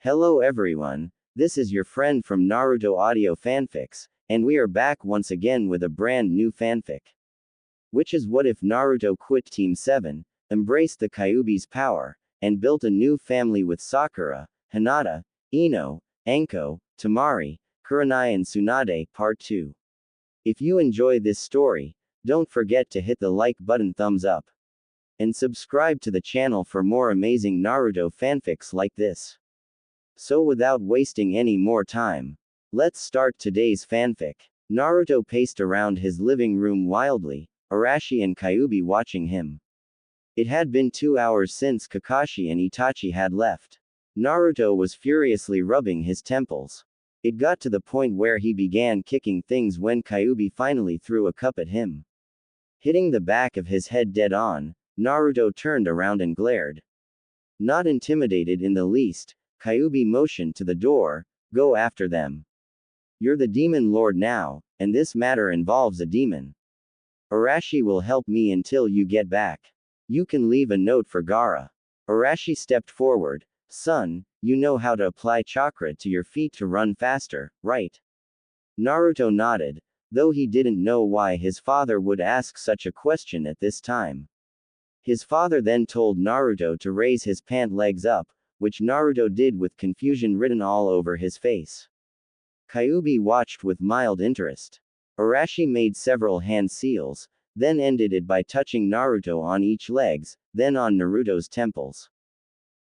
Hello everyone, this is your friend from Naruto Audio Fanfics, and we are back once again with a brand new fanfic. Which is what if Naruto quit Team 7, embraced the Kyuubi's power, and built a new family with Sakura, Hinata, Ino, Anko, Tamari, Kurenai and Tsunade Part 2. If you enjoy this story, don't forget to hit the like button, thumbs up, and subscribe to the channel for more amazing Naruto fanfics like this. So without wasting any more time, let's start today's fanfic. Naruto paced around his living room wildly, Arashi and Kyuubi watching him. It had been 2 hours since Kakashi and Itachi had left. Naruto was furiously rubbing his temples. It got to the point where he began kicking things when Kyuubi finally threw a cup at him. Hitting the back of his head dead on, Naruto turned around and glared. Not intimidated in the least, Kyuubi motioned to the door, "Go after them. You're the demon lord now, and this matter involves a demon. Arashi will help me until you get back. You can leave a note for Gaara." Arashi stepped forward. "Son, you know how to apply chakra to your feet to run faster, right?" Naruto nodded, though he didn't know why his father would ask such a question at this time. His father then told Naruto to raise his pant legs up, which Naruto did with confusion written all over his face. Kyuubi watched with mild interest. Arashi made several hand seals, then ended it by touching Naruto on each legs, then on Naruto's temples.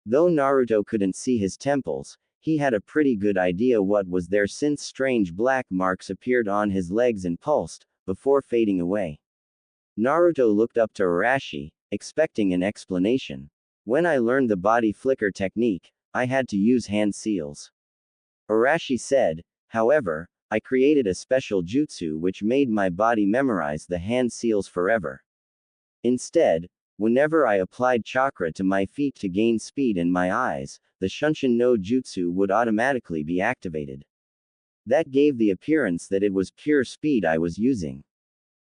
Though Naruto couldn't see his temples, he had a pretty good idea what was there since strange black marks appeared on his legs and pulsed, before fading away. Naruto looked up to Arashi, expecting an explanation. "When I learned the body flicker technique, I had to use hand seals," Arashi said. "However, I created a special jutsu which made my body memorize the hand seals forever. Instead, whenever I applied chakra to my feet to gain speed in my eyes, the Shunshin no jutsu would automatically be activated. That gave the appearance that it was pure speed I was using.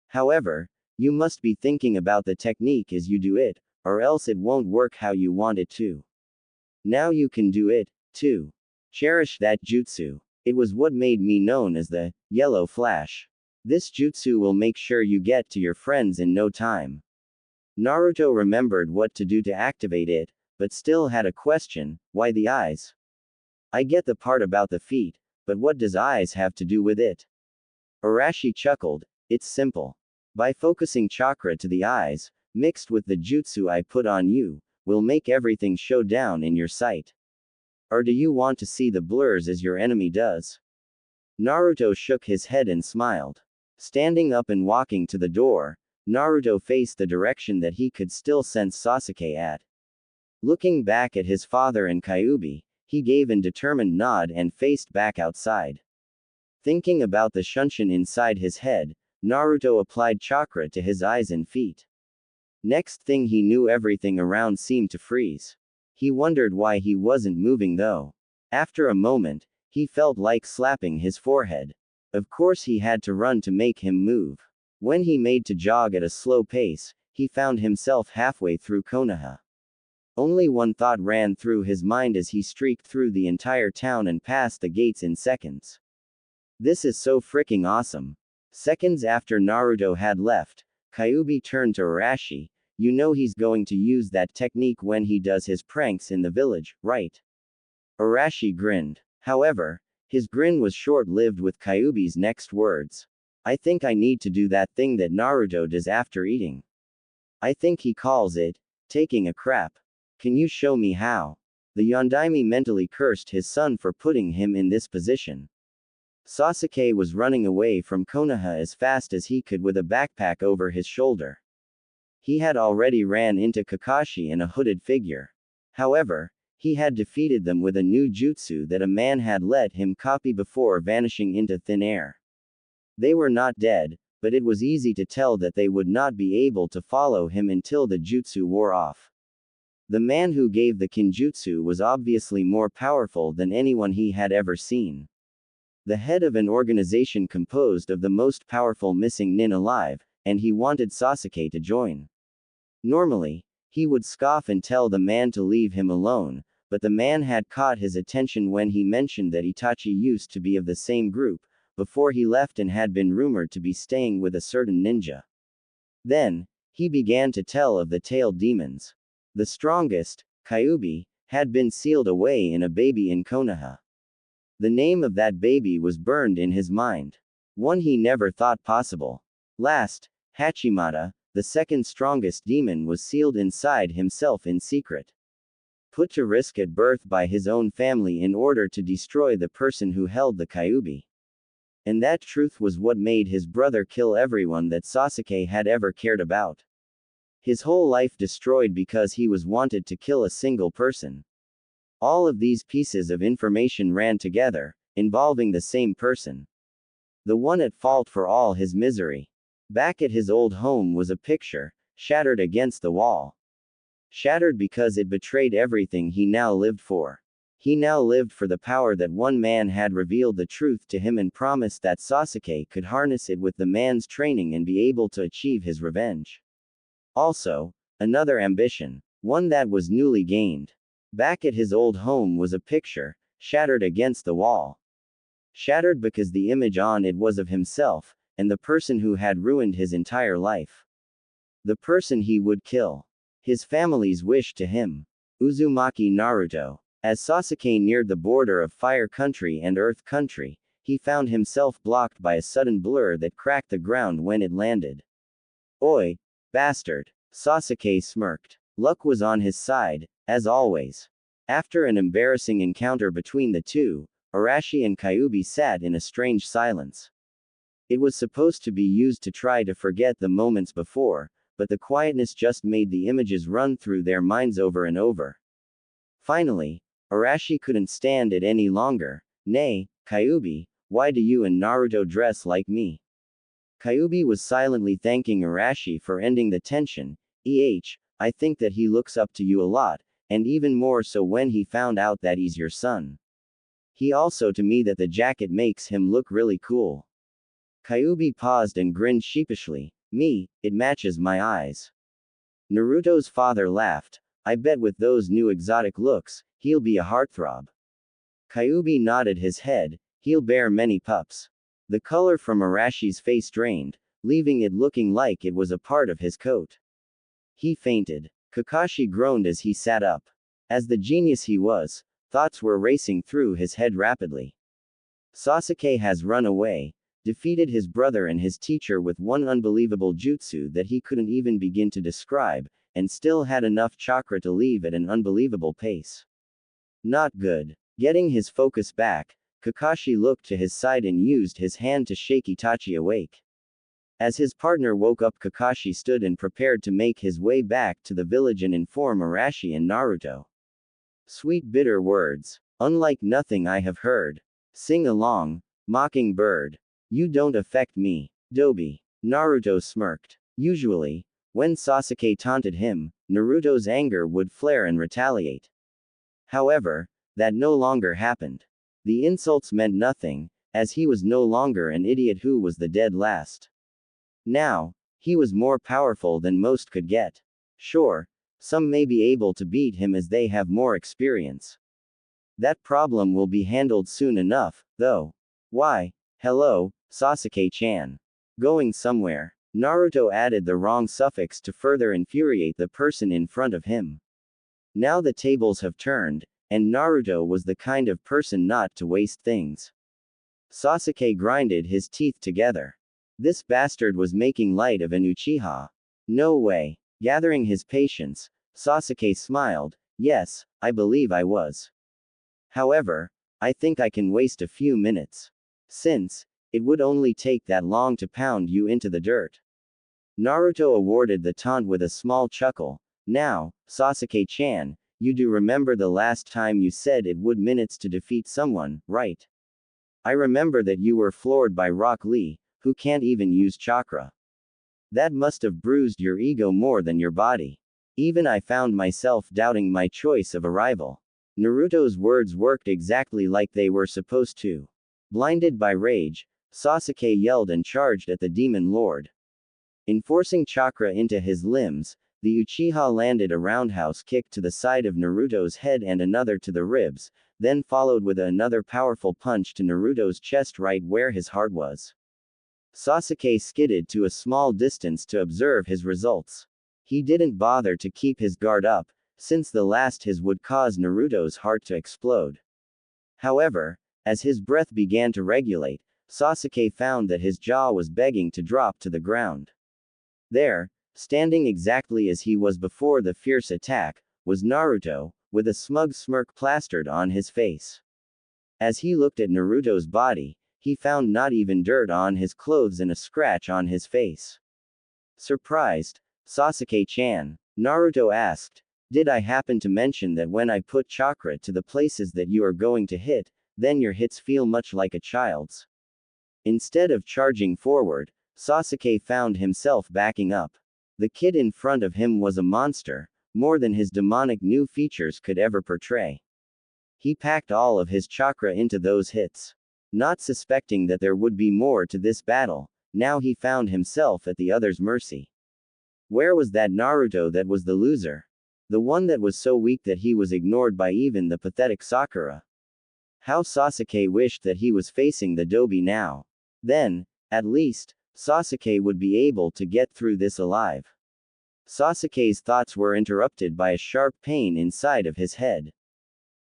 However, you must be thinking about the technique as you do it, or else it won't work how you want it to. Now you can do it, too. Cherish that jutsu. It was what made me known as the Yellow Flash. This jutsu will make sure you get to your friends in no time." Naruto remembered what to do to activate it, but still had a question: why the eyes? "I get the part about the feet, but what does eyes have to do with it?" Arashi chuckled. "It's simple. By focusing chakra to the eyes, mixed with the jutsu I put on you, will make everything show down in your sight. Or do you want to see the blurs as your enemy does?" Naruto shook his head and smiled. Standing up and walking to the door, Naruto faced the direction that he could still sense Sasuke at. Looking back at his father and Kyuubi, he gave an determined nod and faced back outside. Thinking about the Shunshin inside his head, Naruto applied chakra to his eyes and feet. Next thing he knew, everything around seemed to freeze. He wondered why he wasn't moving though. After a moment, he felt like slapping his forehead. Of course he had to run to make him move. When he made to jog at a slow pace, he found himself halfway through Konoha. Only one thought ran through his mind as he streaked through the entire town and passed the gates in seconds. "This is so freaking awesome." Seconds after Naruto had left, Kyuubi turned to Arashi. "You know he's going to use that technique when he does his pranks in the village, right?" Arashi grinned. However, his grin was short-lived with Kyuubi's next words. "I think I need to do that thing that Naruto does after eating. I think he calls it taking a crap. Can you show me how?" The Yondaime mentally cursed his son for putting him in this position. Sasuke was running away from Konoha as fast as he could with a backpack over his shoulder. He had already ran into Kakashi and a hooded figure. However, he had defeated them with a new jutsu that a man had let him copy before vanishing into thin air. They were not dead, but it was easy to tell that they would not be able to follow him until the jutsu wore off. The man who gave the kinjutsu was obviously more powerful than anyone he had ever seen. The head of an organization composed of the most powerful missing nin alive, and he wanted Sasuke to join. Normally, he would scoff and tell the man to leave him alone, but the man had caught his attention when he mentioned that Itachi used to be of the same group, before he left and had been rumored to be staying with a certain ninja. Then, he began to tell of the tailed demons. The strongest, Kyuubi, had been sealed away in a baby in Konoha. The name of that baby was burned in his mind. One he never thought possible. Last, Hachimata, the second strongest demon, was sealed inside himself in secret. Put to risk at birth by his own family in order to destroy the person who held the Kyuubi. And that truth was what made his brother kill everyone that Sasuke had ever cared about. His whole life destroyed because he was wanted to kill a single person. All of these pieces of information ran together, involving the same person. The one at fault for all his misery. Back at his old home was a picture, shattered against the wall. Shattered because it betrayed everything he now lived for. He now lived for the power that one man had revealed the truth to him and promised that Sasuke could harness it with the man's training and be able to achieve his revenge. Also, another ambition, one that was newly gained. Back at his old home was a picture, shattered against the wall. Shattered because the image on it was of himself, and the person who had ruined his entire life. The person he would kill. His family's wish to him. Uzumaki Naruto. As Sasuke neared the border of Fire Country and Earth Country, he found himself blocked by a sudden blur that cracked the ground when it landed. Oi, bastard! Sasuke smirked. Luck was on his side, as always. After an embarrassing encounter between the two, Arashi and Kyuubi sat in a strange silence. It was supposed to be used to try to forget the moments before, but the quietness just made the images run through their minds over and over. Finally, Arashi couldn't stand it any longer. Nay, Kyuubi, why do you and Naruto dress like me? Kyuubi was silently thanking Arashi for ending the tension. I think that he looks up to you a lot, and even more so when he found out that he's your son. He also to me that the jacket makes him look really cool. Kyuubi paused and grinned sheepishly. Me, it matches my eyes. Naruto's father laughed. I bet with those new exotic looks, he'll be a heartthrob. Kyuubi nodded his head. He'll bear many pups. The color from Arashi's face drained, leaving it looking like it was a part of his coat. He fainted. Kakashi groaned as he sat up. As the genius he was, thoughts were racing through his head rapidly. Sasuke has run away, defeated his brother and his teacher with one unbelievable jutsu that he couldn't even begin to describe, and still had enough chakra to leave at an unbelievable pace. Not good. Getting his focus back, Kakashi looked to his side and used his hand to shake Itachi awake. As his partner woke up, Kakashi stood and prepared to make his way back to the village and inform Arashi and Naruto. Sweet bitter words. Unlike nothing I have heard. Sing along, mocking bird. You don't affect me, Dobi. Naruto smirked. Usually, when Sasuke taunted him, Naruto's anger would flare and retaliate. However, that no longer happened. The insults meant nothing, as he was no longer an idiot who was the dead last. Now, he was more powerful than most could get. Sure, some may be able to beat him as they have more experience. That problem will be handled soon enough, though. Why, hello, Sasuke-chan. Going somewhere. Naruto added the wrong suffix to further infuriate the person in front of him. Now the tables have turned, and Naruto was the kind of person not to waste things. Sasuke grinded his teeth together. This bastard was making light of an Uchiha. No way. Gathering his patience, Sasuke smiled. Yes, I believe I was. However, I think I can waste a few minutes. Since, it would only take that long to pound you into the dirt. Naruto awarded the taunt with a small chuckle. Now, Sasuke-chan, you do remember the last time you said it would minutes to defeat someone, right? I remember that you were floored by Rock Lee, who can't even use chakra. That must have bruised your ego more than your body. Even I found myself doubting my choice of a rival. Naruto's words worked exactly like they were supposed to. Blinded by rage, Sasuke yelled and charged at the demon lord. Enforcing chakra into his limbs, The Uchiha landed a roundhouse kick to the side of Naruto's head and another to the ribs, then followed with another powerful punch to Naruto's chest right where his heart was. Sasuke skidded to a small distance to observe his results. He didn't bother to keep his guard up, since the last hit would cause Naruto's heart to explode. However, as his breath began to regulate, Sasuke found that his jaw was begging to drop to the ground. There, standing exactly as he was before the fierce attack, was Naruto, with a smug smirk plastered on his face. As he looked at Naruto's body, he found not even dirt on his clothes and a scratch on his face. Surprised, Sasuke-chan, Naruto asked, "Did I happen to mention that when I put chakra to the places that you are going to hit, then your hits feel much like a child's?" Instead of charging forward, Sasuke found himself backing up. The kid in front of him was a monster, more than his demonic new features could ever portray. He packed all of his chakra into those hits. Not suspecting that there would be more to this battle, now he found himself at the other's mercy. Where was that Naruto that was the loser? The one that was so weak that he was ignored by even the pathetic Sakura. How Sasuke wished that he was facing the Dobi now. Then, at least, Sasuke would be able to get through this alive. Sasuke's thoughts were interrupted by a sharp pain inside of his head.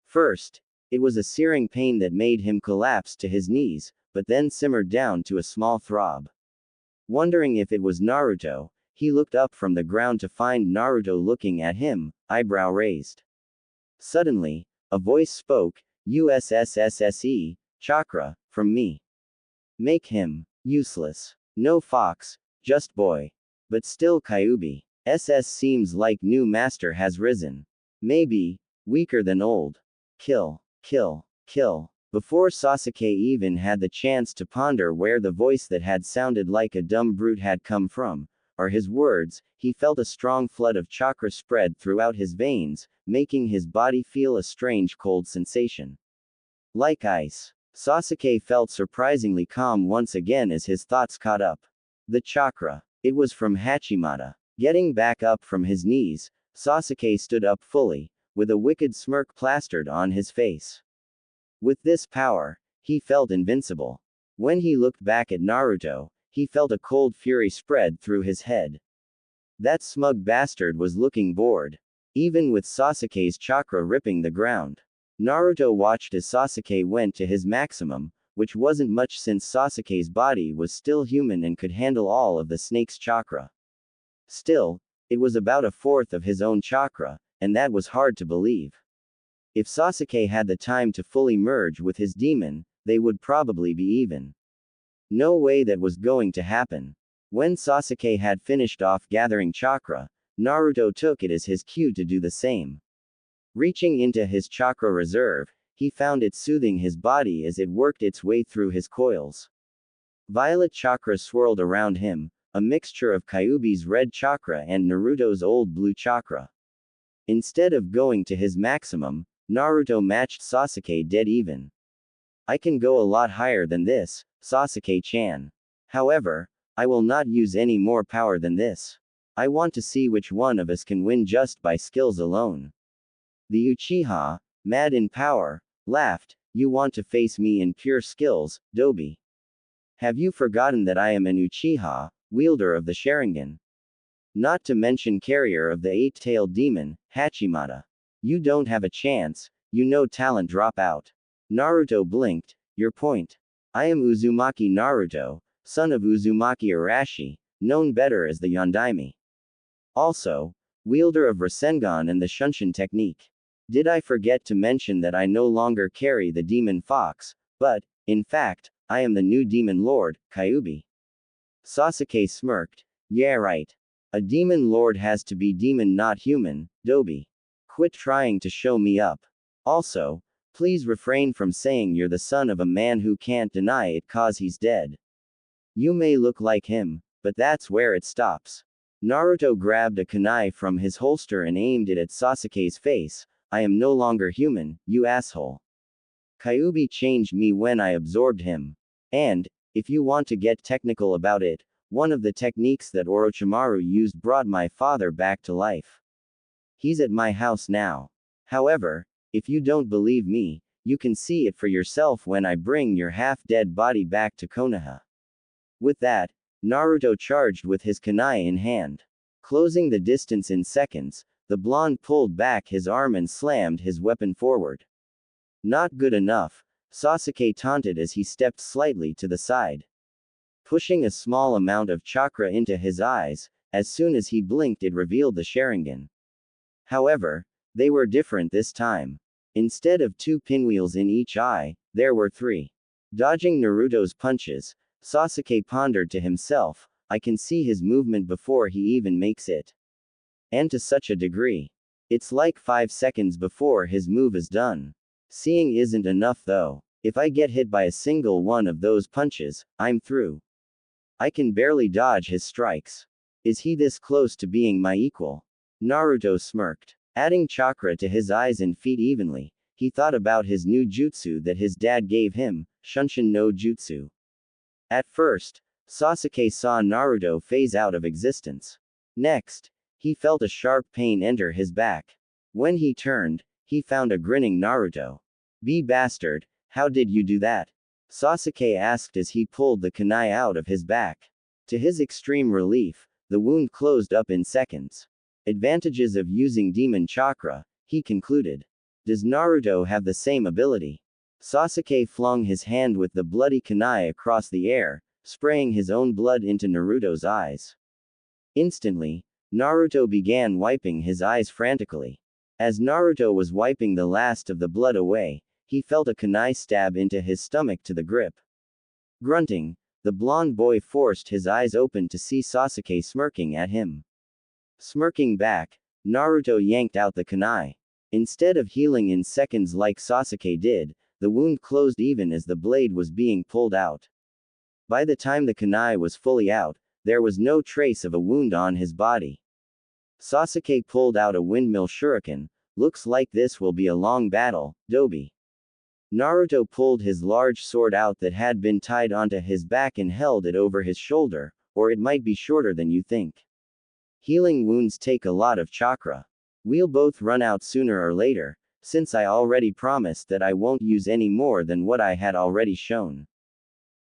First, it was a searing pain that made him collapse to his knees, but then simmered down to a small throb. Wondering if it was Naruto, he looked up from the ground to find Naruto looking at him, eyebrow raised. Suddenly, a voice spoke, "USSSSE, chakra, from me. Make him useless. No fox, just boy. But still Kyuubi. SS seems like new master has risen. Maybe, weaker than old. Kill, kill, kill." Before Sasuke even had the chance to ponder where the voice that had sounded like a dumb brute had come from, or his words, he felt a strong flood of chakra spread throughout his veins, making his body feel a strange cold sensation. Like ice. Sasuke felt surprisingly calm once again as his thoughts caught up. The chakra. It was from Hachimata. Getting back up from his knees, Sasuke stood up fully, with a wicked smirk plastered on his face. With this power, he felt invincible. When he looked back at Naruto, he felt a cold fury spread through his head. That smug bastard was looking bored. Even with Sasuke's chakra ripping the ground. Naruto watched as Sasuke went to his maximum, which wasn't much since Sasuke's body was still human and could handle all of the snake's chakra. Still, it was about a fourth of his own chakra, and that was hard to believe. If Sasuke had the time to fully merge with his demon, they would probably be even. No way that was going to happen. When Sasuke had finished off gathering chakra, Naruto took it as his cue to do the same. Reaching into his chakra reserve, he found it soothing his body as it worked its way through his coils. Violet chakra swirled around him, a mixture of Kyuubi's red chakra and Naruto's old blue chakra. Instead of going to his maximum, Naruto matched Sasuke dead even. "I can go a lot higher than this, Sasuke-chan. However, I will not use any more power than this. I want to see which one of us can win just by skills alone." The Uchiha, mad in power, laughed. "You want to face me in pure skills, Dobi? Have you forgotten that I am an Uchiha, wielder of the Sharingan? Not to mention carrier of the eight-tailed demon, Hachimata. You don't have a chance, you know talent drop out." Naruto blinked. "Your point? I am Uzumaki Naruto, son of Uzumaki Arashi, known better as the Yondaime. Also, wielder of Rasengan and the Shunshin technique. Did I forget to mention that I no longer carry the demon fox, but, in fact, I am the new demon lord, Kyuubi." Sasuke smirked. "Yeah right. A demon lord has to be demon not human, Dobi. Quit trying to show me up. Also, please refrain from saying you're the son of a man who can't deny it cause he's dead. You may look like him, but that's where it stops." Naruto grabbed a kunai from his holster and aimed it at Sasuke's face. "I am no longer human, you asshole. Kyuubi changed me when I absorbed him. And, if you want to get technical about it, One of the techniques that Orochimaru used brought my father back to life. He's at my house now. However, if you don't believe me, you can see it for yourself when I bring your half-dead body back to Konoha. With that, Naruto charged with his kunai in hand. Closing the distance in seconds, the blonde pulled back his arm and slammed his weapon forward. Not good enough, Sasuke taunted as he stepped slightly to the side. Pushing a small amount of chakra into his eyes, as soon as he blinked it revealed the Sharingan. However, they were different this time. Instead of 2 pinwheels in each eye, there were 3. Dodging Naruto's punches, Sasuke pondered to himself, I can see his movement before he even makes it. And to such a degree. It's like 5 seconds before his move is done. Seeing isn't enough though. If I get hit by a single one of those punches, I'm through. I can barely dodge his strikes. Is he this close to being my equal? Naruto smirked. Adding chakra to his eyes and feet evenly, he thought about his new jutsu that his dad gave him, Shunshin no Jutsu. At first, Sasuke saw Naruto phase out of existence. Next, he felt a sharp pain enter his back. When he turned, he found a grinning Naruto. "B bastard, how did you do that?" Sasuke asked as he pulled the kunai out of his back. To his extreme relief, the wound closed up in seconds. Advantages of using demon chakra, he concluded. Does Naruto have the same ability? Sasuke flung his hand with the bloody kunai across the air, spraying his own blood into Naruto's eyes. Instantly, Naruto began wiping his eyes frantically. As Naruto was wiping the last of the blood away, he felt a kunai stab into his stomach to the grip. Grunting, the blonde boy forced his eyes open to see Sasuke smirking at him. Smirking back, Naruto yanked out the kunai. Instead of healing in seconds like Sasuke did, the wound closed even as the blade was being pulled out. By the time the kunai was fully out, there was no trace of a wound on his body. Sasuke pulled out a windmill shuriken. Looks like this will be a long battle, Dobi. Naruto pulled his large sword out that had been tied onto his back and held it over his shoulder, or it might be shorter than you think. Healing wounds take a lot of chakra. We'll both run out sooner or later, since I already promised that I won't use any more than what I had already shown.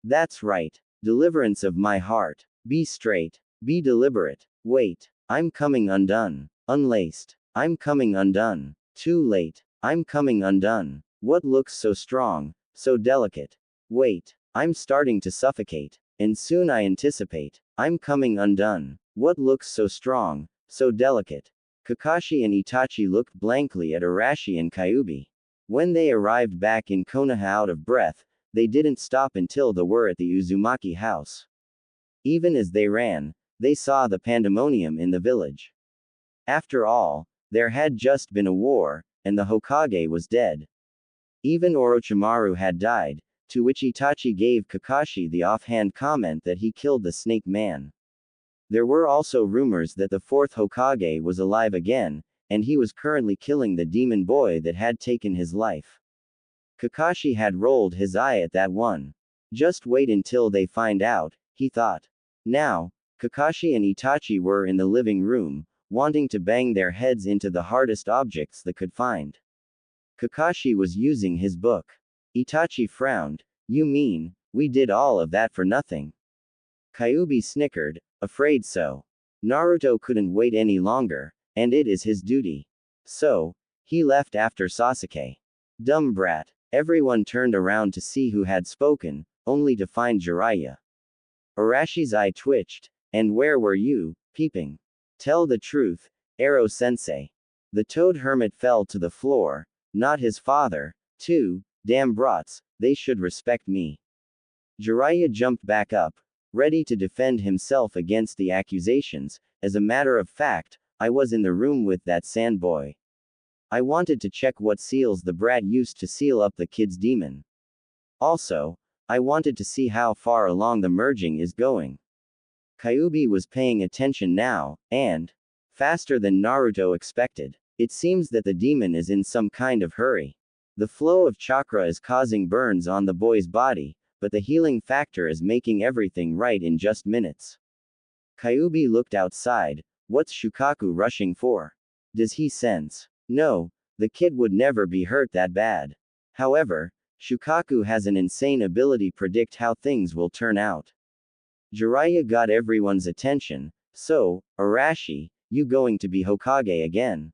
That's right. Deliverance of my heart. Be straight. Be deliberate. Wait. I'm coming undone. Unlaced. I'm coming undone. Too late. I'm coming undone. What looks so strong, so delicate? Wait. I'm starting to suffocate. And soon I anticipate. I'm coming undone. What looks so strong, so delicate? Kakashi and Itachi looked blankly at Arashi and Kyuubi. When they arrived back in Konoha out of breath, they didn't stop until they were at the Uzumaki house. Even as they ran, they saw the pandemonium in the village. After all, there had just been a war, and the Hokage was dead. Even Orochimaru had died, to which Itachi gave Kakashi the offhand comment that he killed the Snake Man. There were also rumors that the 4th Hokage was alive again, and he was currently killing the demon boy that had taken his life. Kakashi had rolled his eye at that one. Just wait until they find out, he thought. Now, Kakashi and Itachi were in the living room, wanting to bang their heads into the hardest objects they could find. Kakashi was using his book. Itachi frowned. You mean, we did all of that for nothing? Kyuubi snickered, afraid so. Naruto couldn't wait any longer, and it is his duty. So, he left after Sasuke. Dumb brat. Everyone turned around to see who had spoken, only to find Jiraiya. Arashi's eye twitched. And where were you, peeping? Tell the truth, Ero-sensei. The toad hermit fell to the floor. Not his father, too. Damn brats, they should respect me. Jiraiya jumped back up, ready to defend himself against the accusations. As a matter of fact, I was in the room with that sand boy. I wanted to check what seals the brat used to seal up the kid's demon. Also, I wanted to see how far along the merging is going. Kyuubi was paying attention now, and faster than Naruto expected. It seems that the demon is in some kind of hurry. The flow of chakra is causing burns on the boy's body, but the healing factor is making everything right in just minutes. Kyuubi looked outside. What's Shukaku rushing for? Does he sense? No, the kid would never be hurt that bad. However, Shukaku has an insane ability to predict how things will turn out. Jiraiya got everyone's attention. So, Arashi, you going to be Hokage again?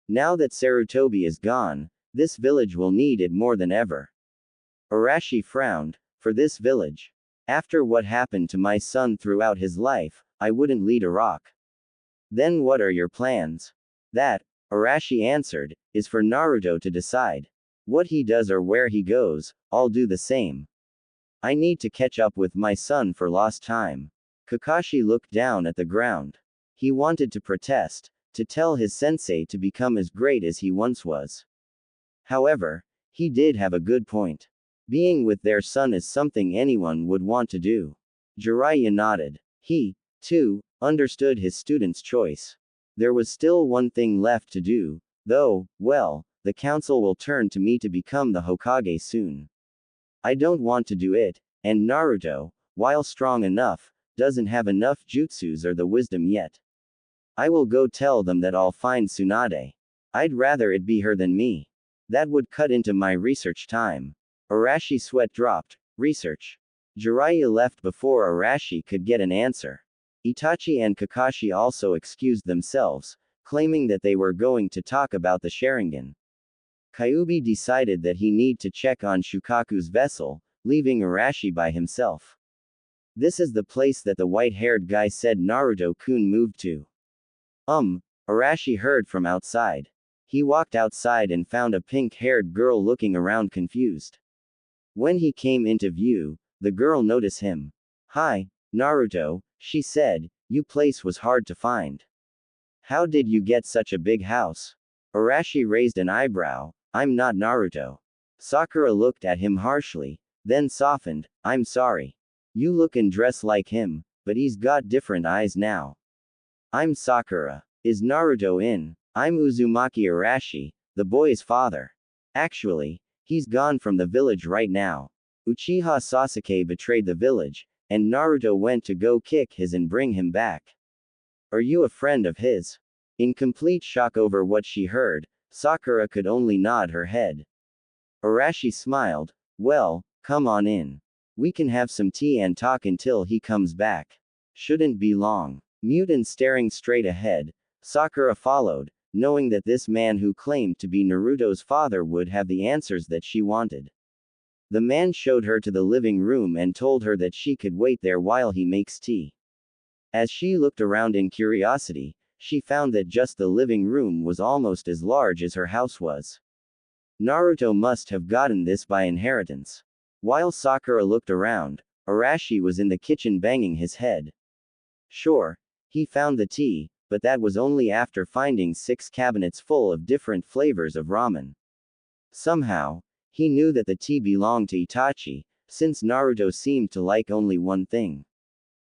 Now that Sarutobi is gone, this village will need it more than ever. Arashi frowned. For this village. After what happened to my son throughout his life, I wouldn't lead a rock. Then what are your plans? That, Arashi answered, is for Naruto to decide. What he does or where he goes, I'll do the same. I need to catch up with my son for lost time. Kakashi looked down at the ground. He wanted to protest, to tell his sensei to become as great as he once was. However, he did have a good point. Being with their son is something anyone would want to do. Jiraiya nodded. He, too, understood his student's choice. There was still one thing left to do, though, well, the council will turn to me to become the Hokage soon. I don't want to do it, and Naruto, while strong enough, doesn't have enough jutsus or the wisdom yet. I will go tell them that I'll find Tsunade. I'd rather it be her than me. That would cut into my research time. Arashi's sweat dropped. Research. Jiraiya left before Arashi could get an answer. Itachi and Kakashi also excused themselves, claiming that they were going to talk about the Sharingan. Kyuubi decided that he need to check on Shukaku's vessel, leaving Arashi by himself. This is the place that the white-haired guy said Naruto-kun moved to. Arashi heard from outside. He walked outside and found a pink-haired girl looking around confused. When he came into view, the girl noticed him. Hi, Naruto, she said, your place was hard to find. How did you get such a big house? Arashi raised an eyebrow. I'm not Naruto. Sakura looked at him harshly, then softened. I'm sorry. You look and dress like him, but he's got different eyes now. I'm Sakura. Is Naruto in? I'm Uzumaki Arashi, the boy's father. Actually, he's gone from the village right now. Uchiha Sasuke betrayed the village, and Naruto went to go kick his and bring him back. Are you a friend of his? In complete shock over what she heard, Sakura could only nod her head. Arashi smiled. Well, come on in. We can have some tea and talk until he comes back. Shouldn't be long. Mute and staring straight ahead, Sakura followed, knowing that this man who claimed to be Naruto's father would have the answers that she wanted. The man showed her to the living room and told her that she could wait there while he makes tea. As she looked around in curiosity, she found that just the living room was almost as large as her house was. Naruto must have gotten this by inheritance. While Sakura looked around, Arashi was in the kitchen banging his head. Sure, he found the tea, but that was only after finding 6 cabinets full of different flavors of ramen. Somehow, he knew that the tea belonged to Itachi, since Naruto seemed to like only one thing.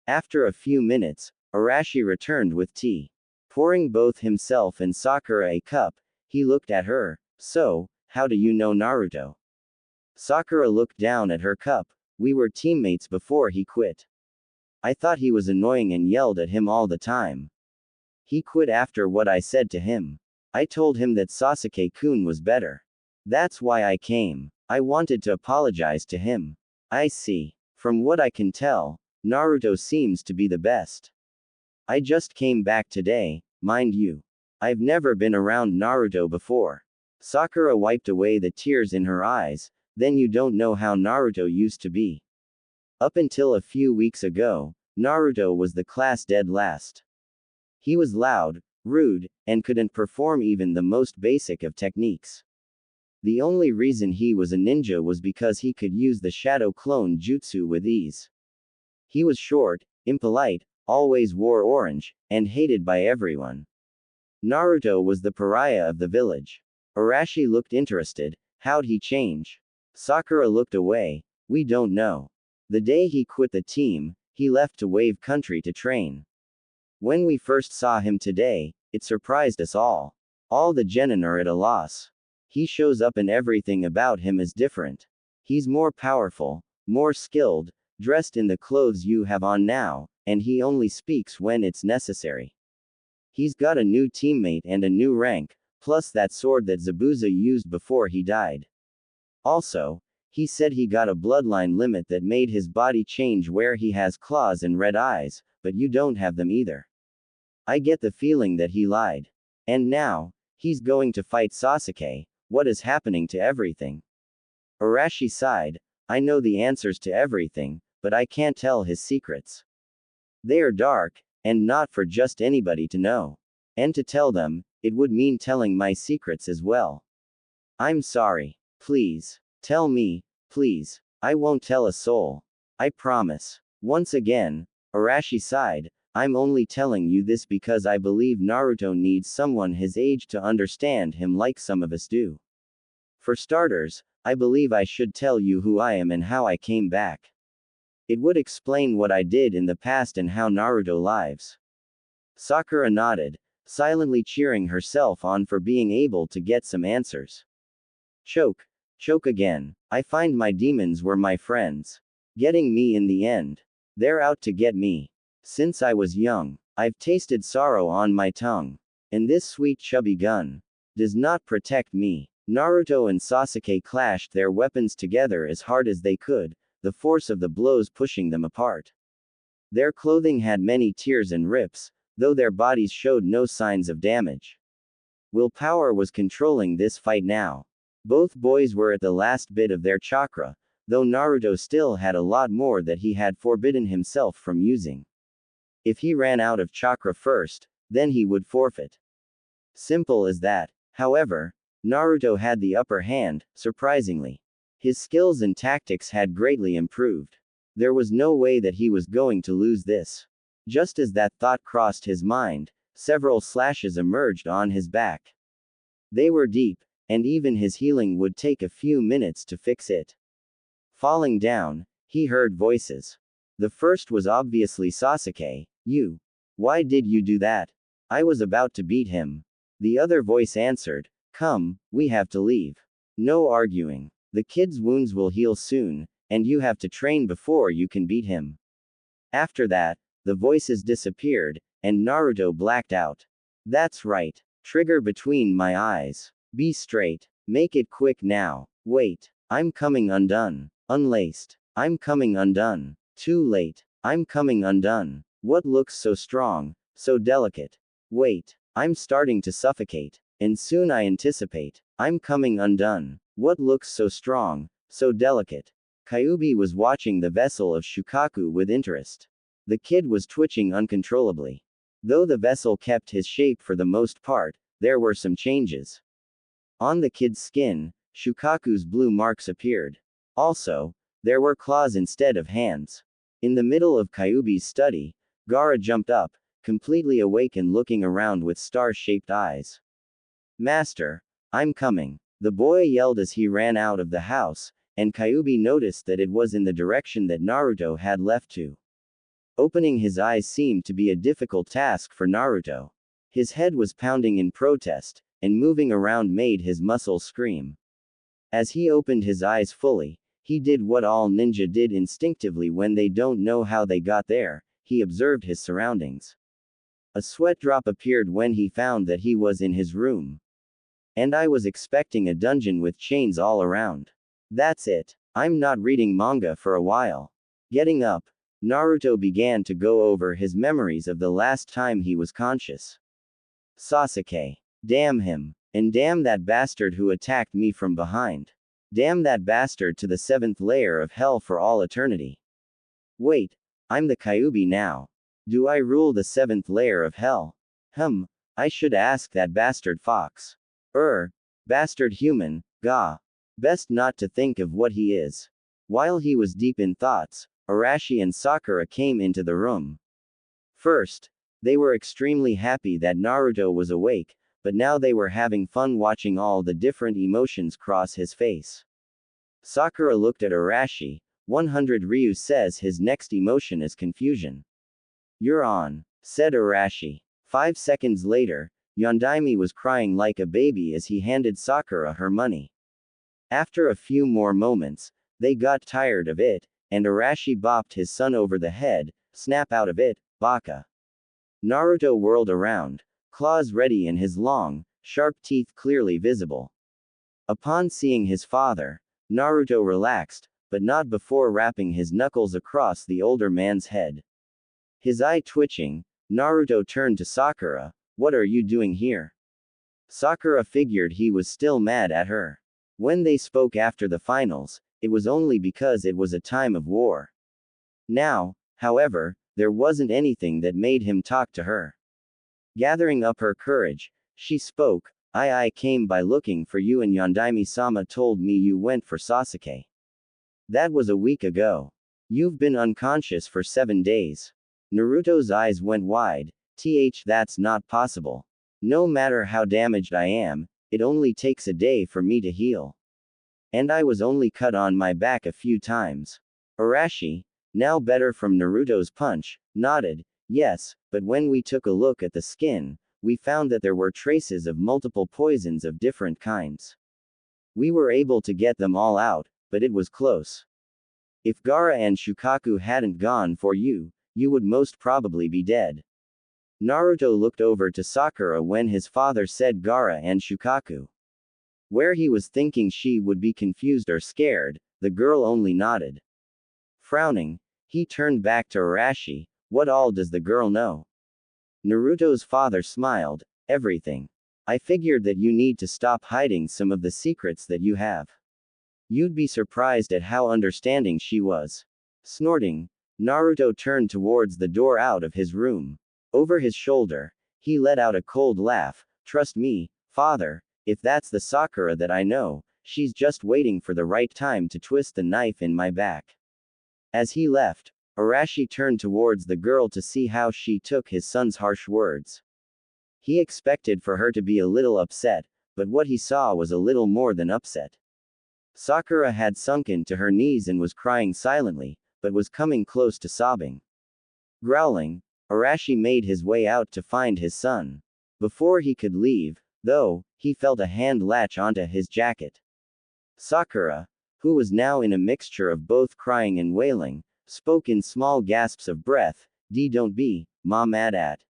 After a few minutes, Arashi returned with tea. Pouring both himself and Sakura a cup, he looked at her. So, how do you know Naruto? Sakura looked down at her cup. We were teammates before he quit. I thought he was annoying and yelled at him all the time. He quit after what I said to him. I told him that Sasuke-kun was better. That's why I came. I wanted to apologize to him. I see. From what I can tell, Naruto seems to be the best. I just came back today, mind you. I've never been around Naruto before. Sakura wiped away the tears in her eyes. Then you don't know how Naruto used to be. Up until a few weeks ago, Naruto was the class dead last. He was loud, rude, and couldn't perform even the most basic of techniques. The only reason he was a ninja was because he could use the shadow clone jutsu with ease. He was short, impolite, always wore orange, and hated by everyone. Naruto was the pariah of the village. Arashi looked interested. How'd he change? Sakura looked away. We don't know. The day he quit the team, he left to Wave Country to train. When we first saw him today, it surprised us all. All the genin are at a loss. He shows up and everything about him is different. He's more powerful, more skilled, dressed in the clothes you have on now, and he only speaks when it's necessary. He's got a new teammate and a new rank, plus that sword that Zabuza used before he died. Also, he said he got a bloodline limit that made his body change where he has claws and red eyes, but you don't have them either. I get the feeling that he lied. And now, he's going to fight Sasuke. What is happening to everything? Arashi sighed. I know the answers to everything, but I can't tell his secrets. They are dark, and not for just anybody to know. And to tell them, it would mean telling my secrets as well. I'm sorry. Please. Tell me, please. I won't tell a soul. I promise. Once again, Arashi sighed. I'm only telling you this because I believe Naruto needs someone his age to understand him like some of us do. For starters, I believe I should tell you who I am and how I came back. It would explain what I did in the past and how Naruto lives. Sakura nodded, silently cheering herself on for being able to get some answers. Choke. Choke again. I find my demons were my friends. Getting me in the end. They're out to get me. Since I was young, I've tasted sorrow on my tongue. And this sweet chubby gun does not protect me. Naruto and Sasuke clashed their weapons together as hard as they could, the force of the blows pushing them apart. Their clothing had many tears and rips, though their bodies showed no signs of damage. Willpower was controlling this fight now. Both boys were at the last bit of their chakra, though Naruto still had a lot more that he had forbidden himself from using. If he ran out of chakra first, then he would forfeit. Simple as that. However, Naruto had the upper hand, surprisingly. His skills and tactics had greatly improved. There was no way that he was going to lose this. Just as that thought crossed his mind, several slashes emerged on his back. They were deep, and even his healing would take a few minutes to fix it. Falling down, he heard voices. The first was obviously Sasuke. You. Why did you do that? I was about to beat him. The other voice answered. Come, we have to leave. No arguing. The kid's wounds will heal soon, and you have to train before you can beat him. After that, the voices disappeared, and Naruto blacked out. That's right. Trigger between my eyes. Be straight. Make it quick now. Wait. I'm coming undone. Unlaced. I'm coming undone. Too late. I'm coming undone. What looks so strong, so delicate? Wait. I'm starting to suffocate. And soon I anticipate. I'm coming undone. What looks so strong, so delicate? Kyuubi was watching the vessel of Shukaku with interest. The kid was twitching uncontrollably. Though the vessel kept his shape for the most part, there were some changes. On the kid's skin, Shukaku's blue marks appeared. Also, there were claws instead of hands. In the middle of Kyuubi's study, Gaara jumped up, completely awake and looking around with star-shaped eyes. Master, I'm coming. The boy yelled as he ran out of the house, and Kyuubi noticed that it was in the direction that Naruto had left to. Opening his eyes seemed to be a difficult task for Naruto. His head was pounding in protest, and moving around made his muscles scream. As he opened his eyes fully, he did what all ninja did instinctively when they don't know how they got there. He observed his surroundings. A sweat drop appeared when he found that he was in his room. And I was expecting a dungeon with chains all around. That's it. I'm not reading manga for a while. Getting up, Naruto began to go over his memories of the last time he was conscious. Sasuke. Damn him. And damn that bastard who attacked me from behind. Damn that bastard to the 7th layer of hell for all eternity. Wait. I'm the Kyuubi now. Do I rule the 7th layer of hell? I should ask that bastard fox. Bastard human, gah. Best not to think of what he is. While he was deep in thoughts, Arashi and Sakura came into the room. First, they were extremely happy that Naruto was awake, but now they were having fun watching all the different emotions cross his face. Sakura looked at Arashi. 100 Ryu says his next emotion is confusion. You're on, said Arashi. 5 seconds later, Yondaime was crying like a baby as he handed Sakura her money. After a few more moments, they got tired of it, and Arashi bopped his son over the head, snap out of it, baka. Naruto whirled around, claws ready and his long, sharp teeth clearly visible. Upon seeing his father, Naruto relaxed, but not before rapping his knuckles across the older man's head. His eye twitching, Naruto turned to Sakura. What are you doing here? Sakura figured he was still mad at her. When they spoke after the finals, it was only because it was a time of war. Now, however, there wasn't anything that made him talk to her. Gathering up her courage, she spoke. I came by looking for you and Yondaime-sama told me you went for Sasuke. That was a week ago. You've been unconscious for 7 days. Naruto's eyes went wide. That's not possible. No matter how damaged I am, it only takes a day for me to heal. And I was only cut on my back a few times. Arashi, now better from Naruto's punch, nodded. Yes, but when we took a look at the skin, we found that there were traces of multiple poisons of different kinds. We were able to get them all out, but it was close. If Gaara and Shukaku hadn't gone for you, you would most probably be dead. Naruto looked over to Sakura when his father said Gaara and Shukaku. Where he was thinking she would be confused or scared, the girl only nodded. Frowning, he turned back to Arashi. What all does the girl know? Naruto's father smiled. Everything. I figured that you need to stop hiding some of the secrets that you have. You'd be surprised at how understanding she was. Snorting, Naruto turned towards the door out of his room. Over his shoulder, he let out a cold laugh. Trust me, father, if that's the Sakura that I know, she's just waiting for the right time to twist the knife in my back. As he left, Arashi turned towards the girl to see how she took his son's harsh words. He expected for her to be a little upset, but what he saw was a little more than upset. Sakura had sunken to her knees and was crying silently, but was coming close to sobbing. Growling, Arashi made his way out to find his son. Before he could leave, though, he felt a hand latch onto his jacket. Sakura, who was now in a mixture of both crying and wailing, spoke in small gasps of breath. Don't be, ma mad at.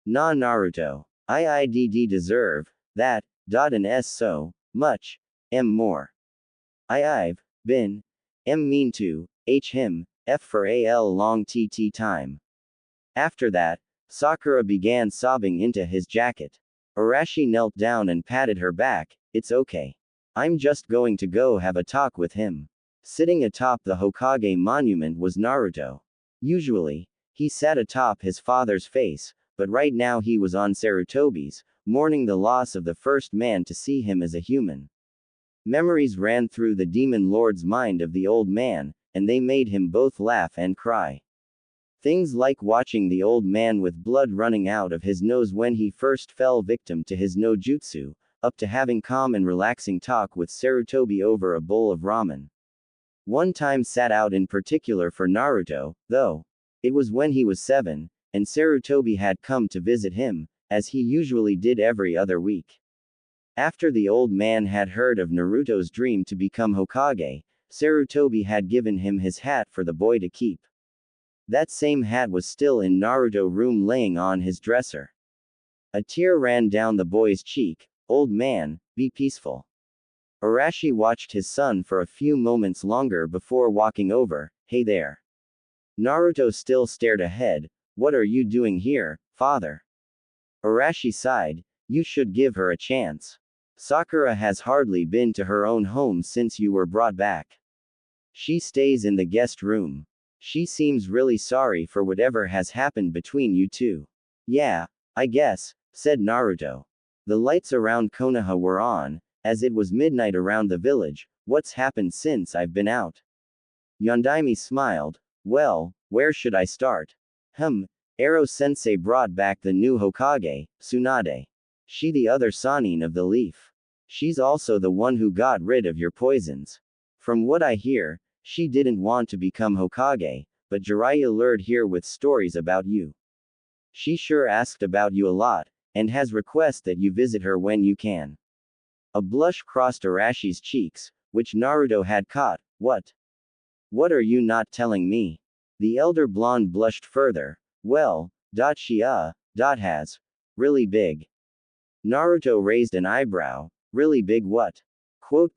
Nah Naruto. Idd deserve, that, and s so, much, more. I've been, mean to, him, f for al long tt time. After that, Sakura began sobbing into his jacket. Arashi knelt down and patted her back. It's okay. I'm just going to go have a talk with him. Sitting atop the Hokage monument was Naruto. Usually, he sat atop his father's face, but right now he was on Sarutobi's, mourning the loss of the first man to see him as a human. Memories ran through the demon lord's mind of the old man, and they made him both laugh and cry. Things like watching the old man with blood running out of his nose when he first fell victim to his no jutsu, up to having calm and relaxing talk with Sarutobi over a bowl of ramen. One time sat out in particular for Naruto, though. It was when he was 7, and Sarutobi had come to visit him, as he usually did every other week. After the old man had heard of Naruto's dream to become Hokage, Sarutobi had given him his hat for the boy to keep. That same hat was still in Naruto's room laying on his dresser. A tear ran down the boy's cheek. Old man, be peaceful. Arashi watched his son for a few moments longer before walking over. Hey there. Naruto still stared ahead. What are you doing here, father? Arashi sighed. You should give her a chance. Sakura has hardly been to her own home since you were brought back. She stays in the guest room. She seems really sorry for whatever has happened between you two. Yeah, I guess, said Naruto. The lights around Konoha were on, as it was midnight around the village. What's happened since I've been out? Yondaime smiled. Well, where should I start? Ero-sensei brought back the new Hokage, Tsunade. She the other Sannin of the leaf. She's also the one who got rid of your poisons. From what I hear, she didn't want to become Hokage, but Jiraiya lured here with stories about you. She sure asked about you a lot, and has requested that you visit her when you can. A blush crossed Arashi's cheeks, which Naruto had caught. What? What are you not telling me? The elder blonde blushed further. Well, she has. Really big. Naruto raised an eyebrow. Really big what? Quote.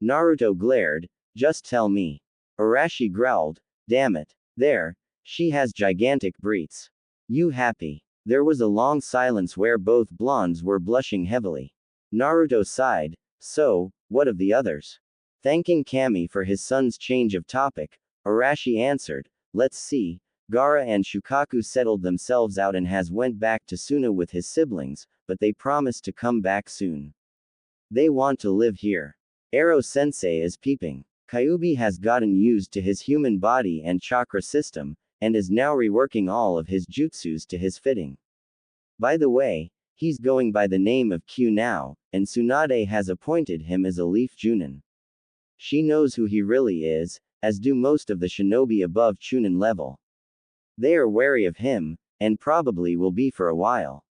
Naruto glared. Just tell me. Arashi growled. Damn it. There. She has gigantic breasts. You happy? There was a long silence where both blondes were blushing heavily. Naruto sighed. So, what of the others? Thanking Kami for his son's change of topic, Arashi answered, let's see. Gaara and Shukaku settled themselves out and has went back to Suna with his siblings, but they promised to come back soon. They want to live here. Ero-sensei is peeping. Kyuubi has gotten used to his human body and chakra system, and is now reworking all of his jutsus to his fitting. By the way, he's going by the name of Q now, and Tsunade has appointed him as a Leaf Junin. She knows who he really is, as do most of the shinobi above Chunin level. They are wary of him, and probably will be for a while.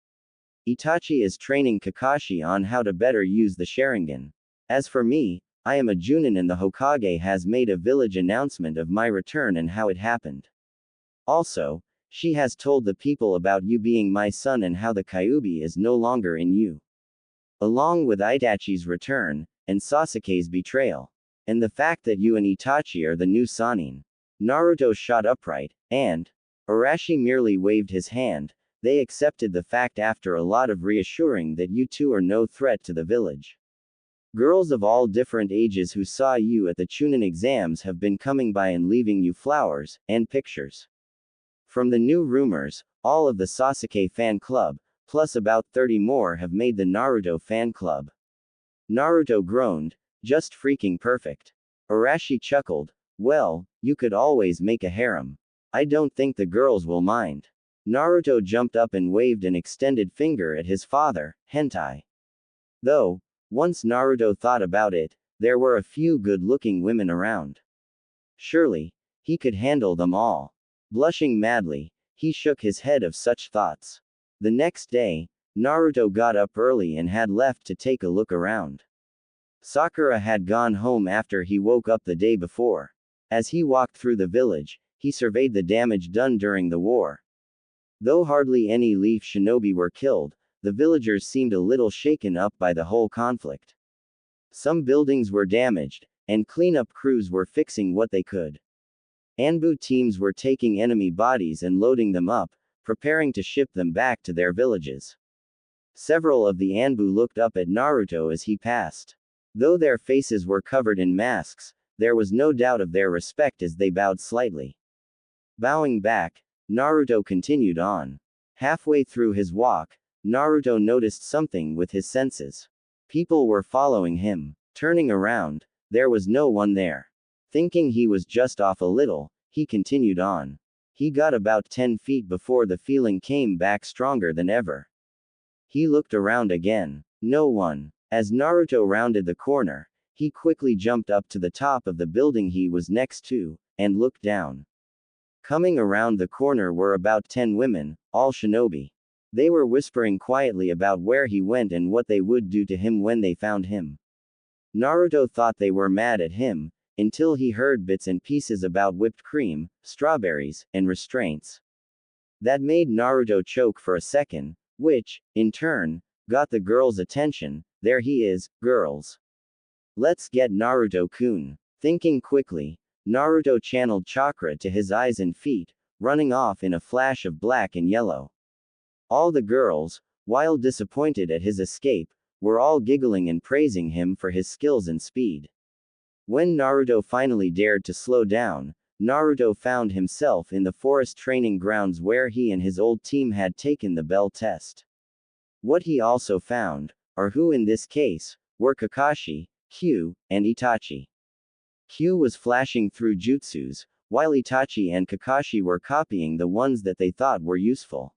Itachi is training Kakashi on how to better use the Sharingan. As for me, I am a Junin and the Hokage has made a village announcement of my return and how it happened. Also, she has told the people about you being my son and how the Kyuubi is no longer in you. Along with Itachi's return, and Sasuke's betrayal. And the fact that you and Itachi are the new Sannin. Naruto shot upright, and Arashi merely waved his hand. They accepted the fact after a lot of reassuring that you two are no threat to the village. Girls of all different ages who saw you at the Chunin exams have been coming by and leaving you flowers, and pictures. From the new rumors, all of the Sasuke fan club, plus about 30 more have made the Naruto fan club. Naruto groaned, just freaking perfect. Arashi chuckled, well, you could always make a harem. I don't think the girls will mind. Naruto jumped up and waved an extended finger at his father, hentai. Though, once Naruto thought about it, there were a few good-looking women around. Surely, he could handle them all. Blushing madly, he shook his head of such thoughts. The next day, Naruto got up early and had left to take a look around. Sakura had gone home after he woke up the day before. As he walked through the village, he surveyed the damage done during the war. Though hardly any Leaf shinobi were killed, the villagers seemed a little shaken up by the whole conflict. Some buildings were damaged, and cleanup crews were fixing what they could. Anbu teams were taking enemy bodies and loading them up, preparing to ship them back to their villages. Several of the Anbu looked up at Naruto as he passed. Though their faces were covered in masks, there was no doubt of their respect as they bowed slightly. Bowing back, Naruto continued on. Halfway through his walk, Naruto noticed something with his senses. People were following him. Turning around, there was no one there. Thinking he was just off a little, he continued on. He got about 10 feet before the feeling came back stronger than ever. He looked around again. No one. As Naruto rounded the corner, he quickly jumped up to the top of the building he was next to, and looked down. Coming around the corner were about 10 women, all shinobi. They were whispering quietly about where he went and what they would do to him when they found him. Naruto thought they were mad at him, until he heard bits and pieces about whipped cream, strawberries, and restraints. That made Naruto choke for a second, which, in turn, got the girls' attention. There he is, girls. Let's get Naruto-kun. Thinking quickly, Naruto channeled chakra to his eyes and feet, running off in a flash of black and yellow. All the girls, while disappointed at his escape, were all giggling and praising him for his skills and speed. When Naruto finally dared to slow down, Naruto found himself in the forest training grounds where he and his old team had taken the bell test. What he also found, or who in this case, were Kakashi, Kyu, and Itachi. Kyu was flashing through jutsus, while Itachi and Kakashi were copying the ones that they thought were useful.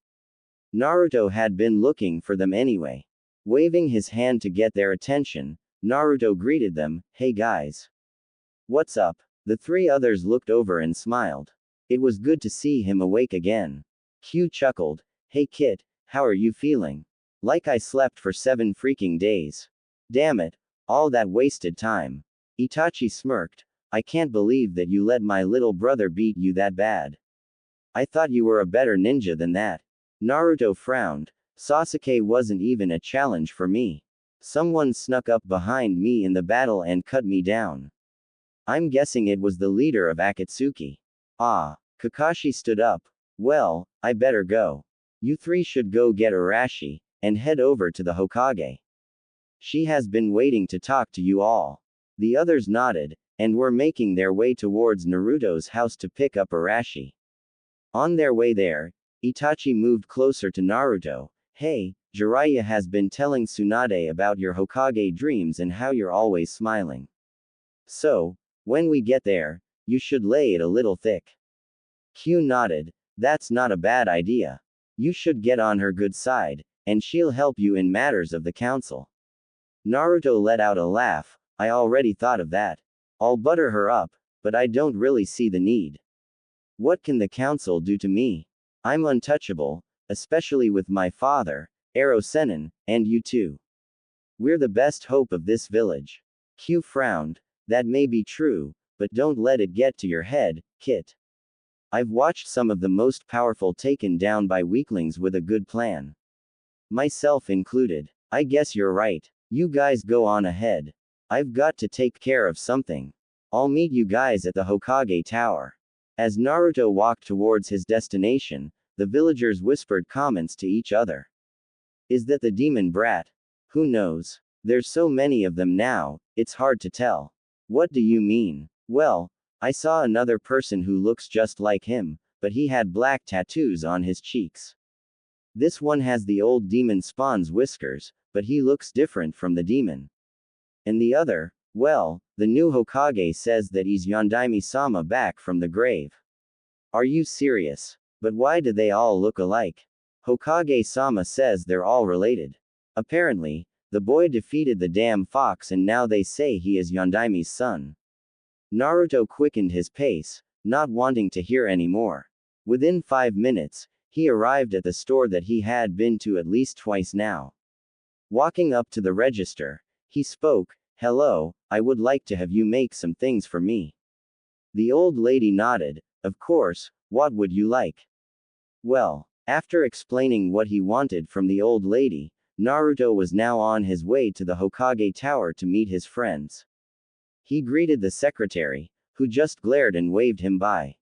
Naruto had been looking for them anyway. Waving his hand to get their attention, Naruto greeted them, "Hey guys. What's up?" The three others looked over and smiled. It was good to see him awake again. Kyu chuckled, "Hey Kit, how are you feeling?" "Like I slept for 7 freaking days. Damn it, all that wasted time." Itachi smirked, I can't believe that you let my little brother beat you that bad. I thought you were a better ninja than that. Naruto frowned. Sasuke wasn't even a challenge for me. Someone snuck up behind me in the battle and cut me down. I'm guessing it was the leader of Akatsuki. Ah. Kakashi stood up. Well, I better go. You three should go get Arashi, and head over to the Hokage. She has been waiting to talk to you all. The others nodded, and were making their way towards Naruto's house to pick up Arashi. On their way there, Itachi moved closer to Naruto. Hey, Jiraiya has been telling Tsunade about your Hokage dreams and how you're always smiling. So, when we get there, you should lay it a little thick. Q nodded. That's not a bad idea. You should get on her good side, and she'll help you in matters of the council. Naruto let out a laugh. I already thought of that. I'll butter her up, but I don't really see the need. What can the council do to me? I'm untouchable, especially with my father, Ero Sennin, and you too. We're the best hope of this village. Q frowned. That may be true, but don't let it get to your head, Kit. I've watched some of the most powerful taken down by weaklings with a good plan. Myself included. I guess you're right. You guys go on ahead. I've got to take care of something. I'll meet you guys at the Hokage Tower. As Naruto walked towards his destination, the villagers whispered comments to each other. Is that the demon brat? Who knows? There's so many of them now, it's hard to tell. What do you mean? Well, I saw another person who looks just like him, but he had black tattoos on his cheeks. This one has the old demon spawn's whiskers, but he looks different from the demon. And the other, well, the new Hokage says that he's Yondaime-sama back from the grave. Are you serious? But why do they all look alike? Hokage-sama says they're all related. Apparently, the boy defeated the damn fox and now they say he is Yondaime's son. Naruto quickened his pace, not wanting to hear any more. Within 5 minutes, he arrived at the store that he had been to at least twice now. Walking up to the register, he spoke, "Hello, I would like to have you make some things for me." The old lady nodded. Of course, what would you like? Well, after explaining what he wanted from the old lady, Naruto was now on his way to the Hokage Tower to meet his friends. He greeted the secretary, who just glared and waved him by.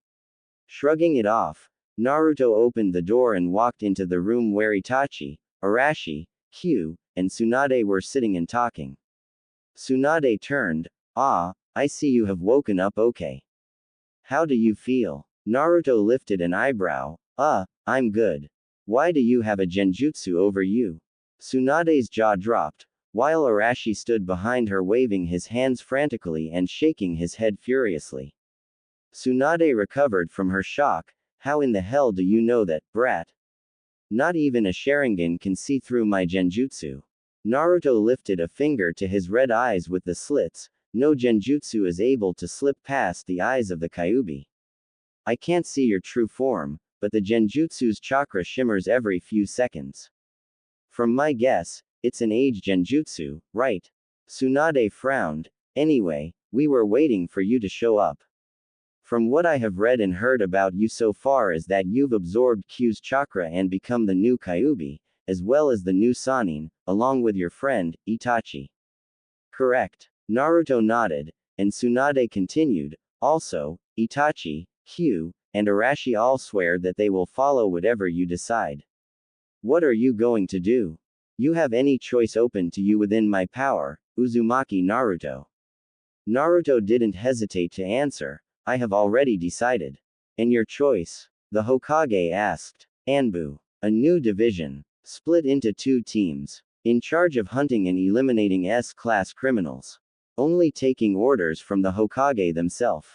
Shrugging it off, Naruto opened the door and walked into the room where Itachi, Arashi, Q, and Tsunade were sitting and talking. Tsunade turned. Ah, I see you have woken up okay. How do you feel? Naruto lifted an eyebrow. I'm good. Why do you have a genjutsu over you? Tsunade's jaw dropped, while Arashi stood behind her waving his hands frantically and shaking his head furiously. Tsunade recovered from her shock. How in the hell do you know that, brat? Not even a Sharingan can see through my genjutsu. Naruto lifted a finger to his red eyes with the slits. No genjutsu is able to slip past the eyes of the Kyuubi. I can't see your true form, but the genjutsu's chakra shimmers every few seconds. From my guess, it's an age genjutsu, right? Tsunade frowned. Anyway, we were waiting for you to show up. From what I have read and heard about you so far is that you've absorbed Q's chakra and become the new Kyuubi, as well as the new Sannin, along with your friend, Itachi. Correct. Naruto nodded, and Tsunade continued. Also, Itachi, Q, and Arashi all swear that they will follow whatever you decide. What are you going to do? You have any choice open to you within my power, Uzumaki Naruto. Naruto didn't hesitate to answer. I have already decided. And your choice? The Hokage asked. Anbu. A new division. Split into 2 teams. In charge of hunting and eliminating S-class criminals. Only taking orders from the Hokage themselves.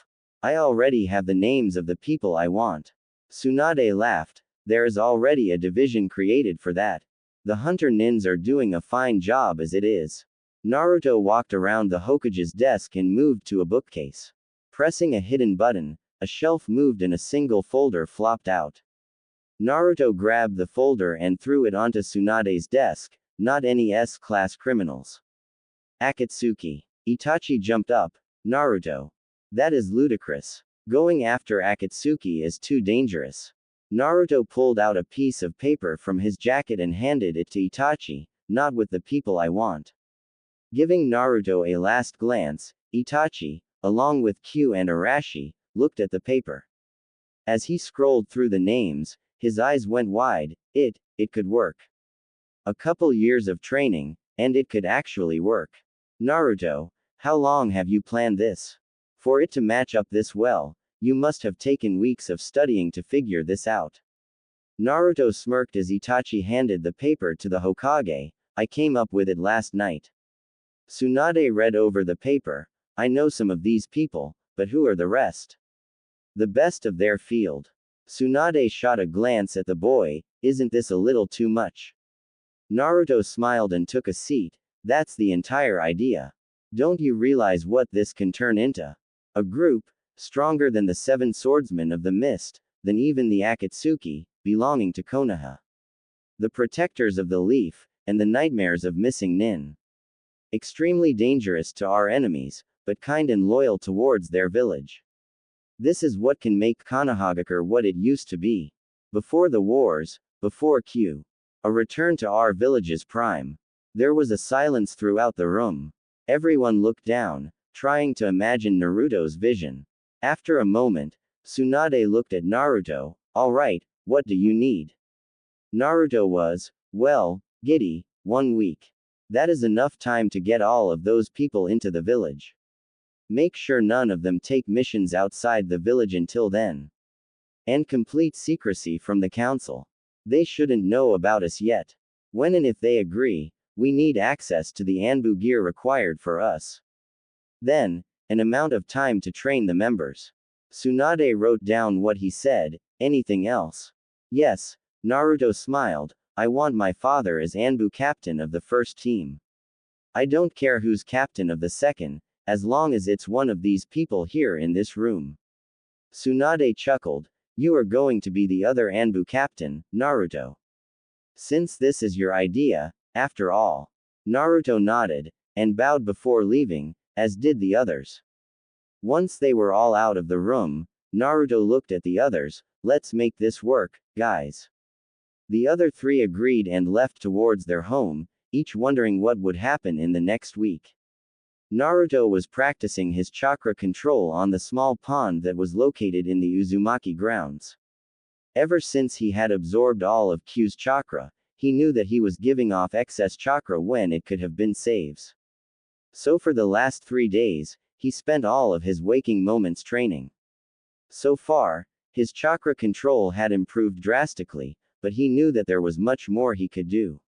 I already have the names of the people I want. Tsunade laughed. There is already a division created for that. The hunter nins are doing a fine job as it is. Naruto walked around the Hokage's desk and moved to a bookcase. Pressing a hidden button, a shelf moved and a single folder flopped out. Naruto grabbed the folder and threw it onto Tsunade's desk. Not any S-class criminals. Akatsuki. Itachi jumped up. Naruto. That is ludicrous. Going after Akatsuki is too dangerous. Naruto pulled out a piece of paper from his jacket and handed it to Itachi. Not with the people I want. Giving Naruto a last glance, Itachi, along with Q and Arashi, looked at the paper. As he scrolled through the names, his eyes went wide. It could work. A couple years of training, and it could actually work. Naruto, how long have you planned this? For it to match up this well, you must have taken weeks of studying to figure this out. Naruto smirked as Itachi handed the paper to the Hokage. I came up with it last night. Tsunade read over the paper. I know some of these people, but who are the rest? The best of their field. Tsunade shot a glance at the boy. Isn't this a little too much? Naruto smiled and took a seat. That's the entire idea. Don't you realize what this can turn into? A group, stronger than the 7 swordsmen of the mist, than even the Akatsuki, belonging to Konoha. The protectors of the leaf, and the nightmares of missing Nin. Extremely dangerous to our enemies, but kind and loyal towards their village. This is what can make Konohagakure what it used to be. Before the wars, before Q. A return to our village's prime. There was a silence throughout the room. Everyone looked down, trying to imagine Naruto's vision. After a moment, Tsunade looked at Naruto. Alright, what do you need? Naruto was, well, giddy. 1 week. That is enough time to get all of those people into the village. Make sure none of them take missions outside the village until then. And complete secrecy from the council. They shouldn't know about us yet. When and if they agree, we need access to the Anbu gear required for us. Then, an amount of time to train the members. Tsunade wrote down what he said. Anything else? Yes, Naruto smiled. I want my father as Anbu captain of the first team. I don't care who's captain of the second, as long as it's one of these people here in this room. Tsunade chuckled. You are going to be the other Anbu captain, Naruto. Since this is your idea, after all. Naruto nodded, and bowed before leaving, as did the others. Once they were all out of the room, Naruto looked at the others. Let's make this work, guys. The other 3 agreed and left towards their home, each wondering what would happen in the next week. Naruto was practicing his chakra control on the small pond that was located in the Uzumaki grounds. Ever since he had absorbed all of Q's chakra, he knew that he was giving off excess chakra when it could have been saves. So for the last 3 days, he spent all of his waking moments training. So far, his chakra control had improved drastically, but he knew that there was much more he could do.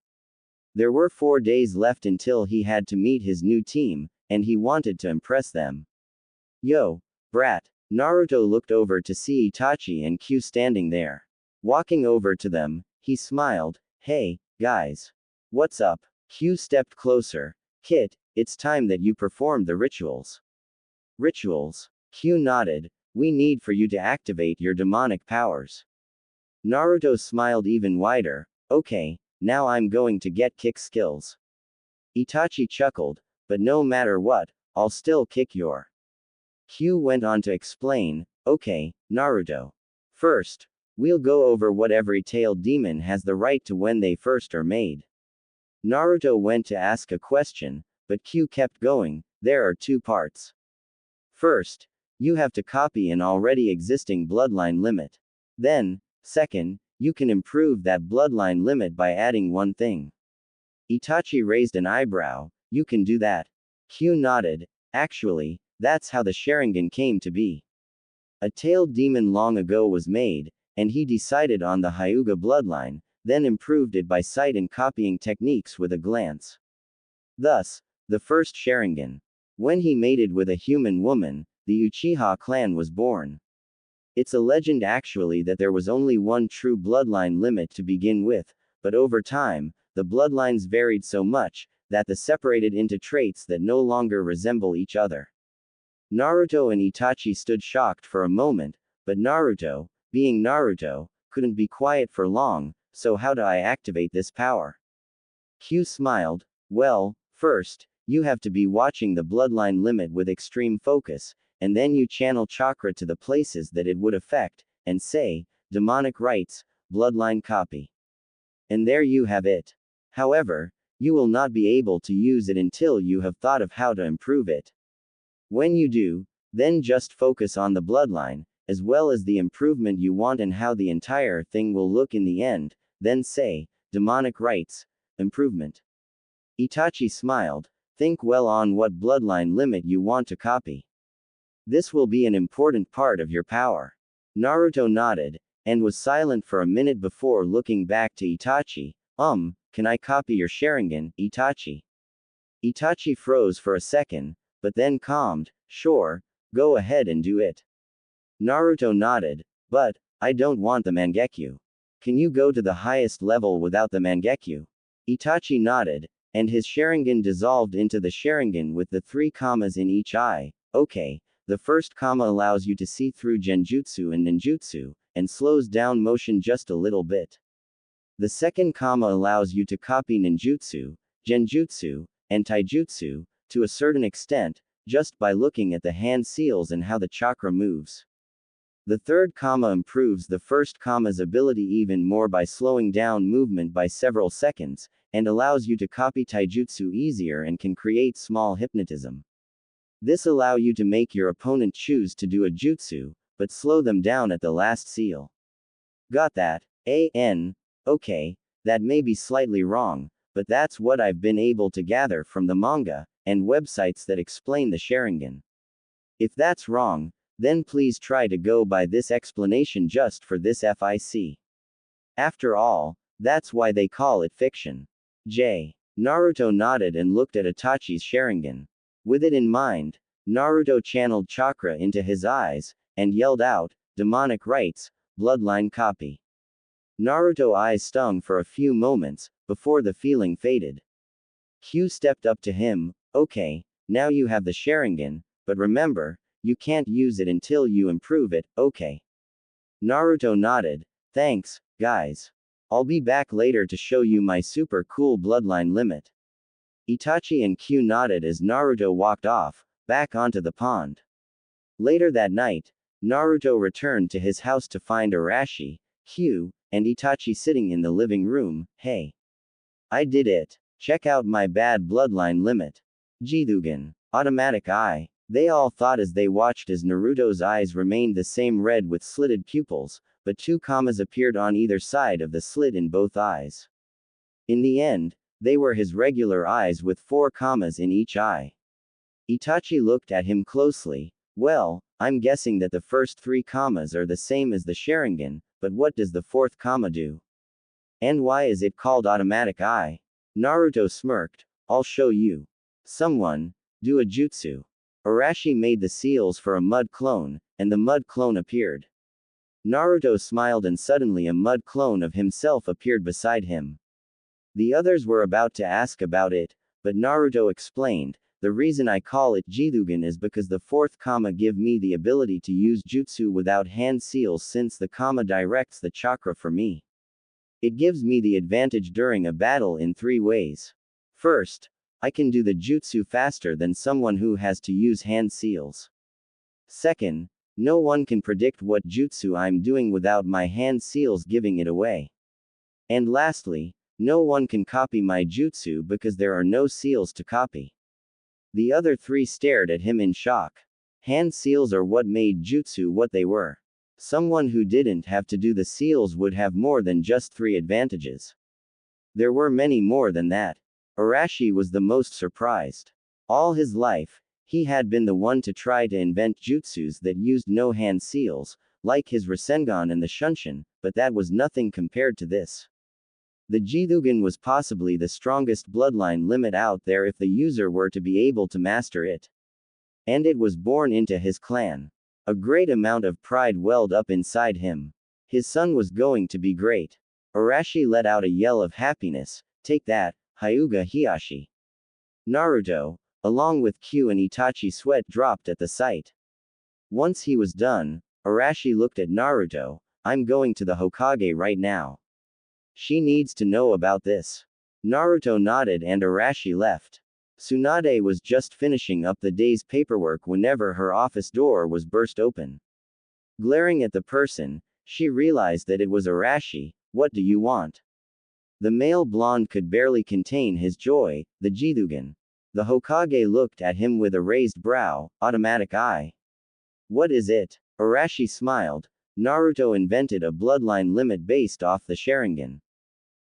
There were 4 days left until he had to meet his new team, and he wanted to impress them. Yo, brat. Naruto looked over to see Itachi and Q standing there. Walking over to them, he smiled. Hey, guys. What's up? Q stepped closer. Kit, it's time that you performed the rituals. Rituals? Q nodded. We need for you to activate your demonic powers. Naruto smiled even wider. Okay, now I'm going to get kick skills. Itachi chuckled. But no matter what, I'll still kick your. Q went on to explain. Okay, Naruto. First, we'll go over what every tailed demon has the right to when they first are made. Naruto went to ask a question, but Q kept going. There are 2 parts. First, you have to copy an already existing bloodline limit. Then, second, you can improve that bloodline limit by adding one thing. Itachi raised an eyebrow. You can do that. Q nodded. Actually, that's how the Sharingan came to be. A tailed demon long ago was made, and he decided on the Hyuga bloodline, then improved it by sight and copying techniques with a glance. Thus, the first Sharingan. When he mated with a human woman, the Uchiha clan was born. It's a legend actually that there was only one true bloodline limit to begin with, but over time, the bloodlines varied so much, that they separated into traits that no longer resemble each other. Naruto and Itachi stood shocked for a moment, but Naruto, being Naruto, couldn't be quiet for long, so how do I activate this power? Q smiled. Well, first, you have to be watching the bloodline limit with extreme focus, and then you channel chakra to the places that it would affect, and say, demonic rights, bloodline copy. And there you have it. However, you will not be able to use it until you have thought of how to improve it. When you do, then just focus on the bloodline, as well as the improvement you want and how the entire thing will look in the end, then say, demonic rights, improvement. Itachi smiled. Think well on what bloodline limit you want to copy. This will be an important part of your power. Naruto nodded, and was silent for a minute before looking back to Itachi. Can I copy your Sharingan, Itachi? Itachi froze for a second, but then calmed. Sure, go ahead and do it. Naruto nodded, but, I don't want the Mangekyo. Can you go to the highest level without the Mangekyo? Itachi nodded, and his Sharingan dissolved into the Sharingan with the 3 commas in each eye. Okay, the first comma allows you to see through Genjutsu and Ninjutsu, and slows down motion just a little bit. The second comma allows you to copy Ninjutsu, Genjutsu, and Taijutsu, to a certain extent, just by looking at the hand seals and how the chakra moves. The third comma improves the first comma's ability even more by slowing down movement by several seconds, and allows you to copy taijutsu easier and can create small hypnotism. This allow you to make your opponent choose to do a jutsu, but slow them down at the last seal. Got that? Okay, that may be slightly wrong, but that's what I've been able to gather from the manga, and websites that explain the Sharingan. If that's wrong, then please try to go by this explanation just for this FIC. After all, that's why they call it fiction. Naruto nodded and looked at Itachi's Sharingan. With it in mind, Naruto channeled chakra into his eyes, and yelled out, demonic rights, bloodline copy. Naruto's eyes stung for a few moments, before the feeling faded. Q stepped up to him. Okay, now you have the Sharingan, but remember, you can't use it until you improve it, okay? Naruto nodded. Thanks, guys. I'll be back later to show you my super cool bloodline limit. Itachi and Q nodded as Naruto walked off, back onto the pond. Later that night, Naruto returned to his house to find Arashi, Q, and Itachi sitting in the living room. Hey. I did it. Check out my bad bloodline limit. Jidougan. Automatic eye. They all thought as they watched as Naruto's eyes remained the same red with slitted pupils, but 2 commas appeared on either side of the slit in both eyes. In the end, they were his regular eyes with 4 commas in each eye. Itachi looked at him closely. Well, I'm guessing that the first 3 commas are the same as the Sharingan, but what does the 4th comma do? And why is it called automatic eye? Naruto smirked. I'll show you. Someone, do a jutsu. Arashi made the seals for a mud clone, and the mud clone appeared. Naruto smiled and suddenly a mud clone of himself appeared beside him. The others were about to ask about it, but Naruto explained, the reason I call it Jidougan is because the 4th comma give me the ability to use jutsu without hand seals since the comma directs the chakra for me. It gives me the advantage during a battle in 3 ways. First, I can do the jutsu faster than someone who has to use hand seals. Second, no one can predict what jutsu I'm doing without my hand seals giving it away. And lastly, no one can copy my jutsu because there are no seals to copy. The other 3 stared at him in shock. Hand seals are what made jutsu what they were. Someone who didn't have to do the seals would have more than just 3 advantages. There were many more than that. Arashi was the most surprised. All his life, he had been the one to try to invent jutsus that used no hand seals, like his Rasengan and the Shunshin, but that was nothing compared to this. The Jidougan was possibly the strongest bloodline limit out there if the user were to be able to master it. And it was born into his clan. A great amount of pride welled up inside him. His son was going to be great. Arashi let out a yell of happiness. Take that, Hyuga Hiyashi. Naruto, along with Q and Itachi, sweat dropped at the sight. Once he was done, Arashi looked at Naruto. I'm going to the Hokage right now. She needs to know about this. Naruto nodded and Arashi left. Tsunade was just finishing up the day's paperwork whenever her office door was burst open. Glaring at the person, she realized that it was Arashi. What do you want? The male blonde could barely contain his joy, the Jithugan. The Hokage looked at him with a raised brow, automatic eye. What is it? Arashi smiled. Naruto invented a bloodline limit based off the Sharingan.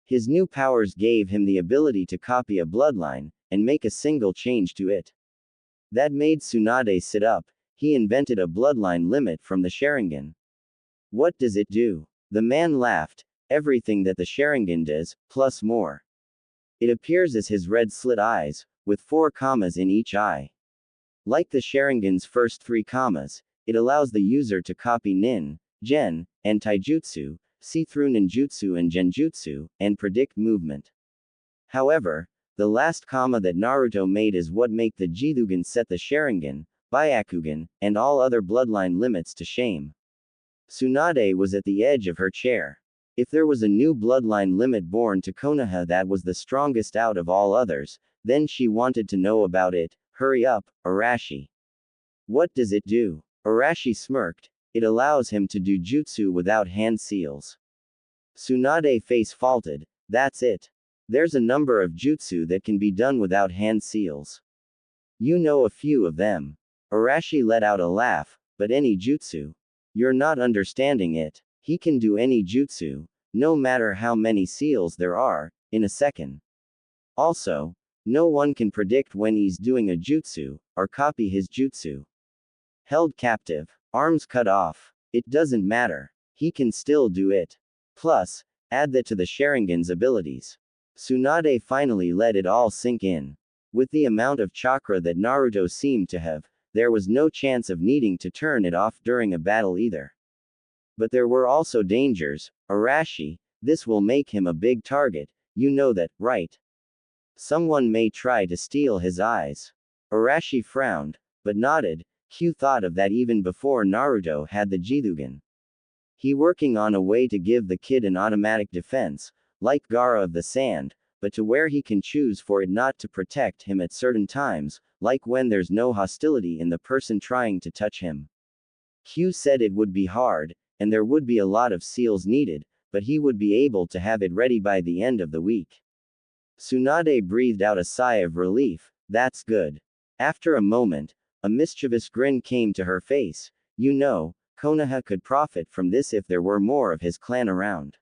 His new powers gave him the ability to copy a bloodline, and make a single change to it. That made Tsunade sit up. He invented a bloodline limit from the Sharingan. What does it do? The man laughed. Everything that the Sharingan does, plus more. It appears as his red slit eyes, with 4 commas in each eye. Like the Sharingan's first 3 commas, it allows the user to copy Nin, Gen, and Taijutsu, see through ninjutsu and genjutsu, and predict movement. However, the last comma that Naruto made is what make the Jithugan set the Sharingan, Byakugan, and all other bloodline limits to shame. Tsunade was at the edge of her chair. If there was a new bloodline limit born to Konoha that was the strongest out of all others, then she wanted to know about it. Hurry up, Arashi. What does it do? Arashi smirked. It allows him to do jutsu without hand seals. Tsunade face faulted. That's it. There's a number of jutsu that can be done without hand seals. You know a few of them. Arashi let out a laugh. But any jutsu? You're not understanding it. He can do any jutsu, no matter how many seals there are, in a second. Also, no one can predict when he's doing a jutsu, or copy his jutsu. Held captive, arms cut off, it doesn't matter. He can still do it. Plus, add that to the Sharingan's abilities. Tsunade finally let it all sink in. With the amount of chakra that Naruto seemed to have, there was no chance of needing to turn it off during a battle either. But there were also dangers. Arashi, this will make him a big target, you know that, right? Someone may try to steal his eyes. Arashi frowned, but nodded. Q thought of that even before Naruto had the Jithugan. He working on a way to give the kid an automatic defense, like Gaara of the Sand, but to where he can choose for it not to protect him at certain times, like when there's no hostility in the person trying to touch him. Q said it would be hard, and there would be a lot of seals needed, but he would be able to have it ready by the end of the week. Tsunade breathed out a sigh of relief. That's good. After a moment, a mischievous grin came to her face. You know, Konoha could profit from this if there were more of his clan around.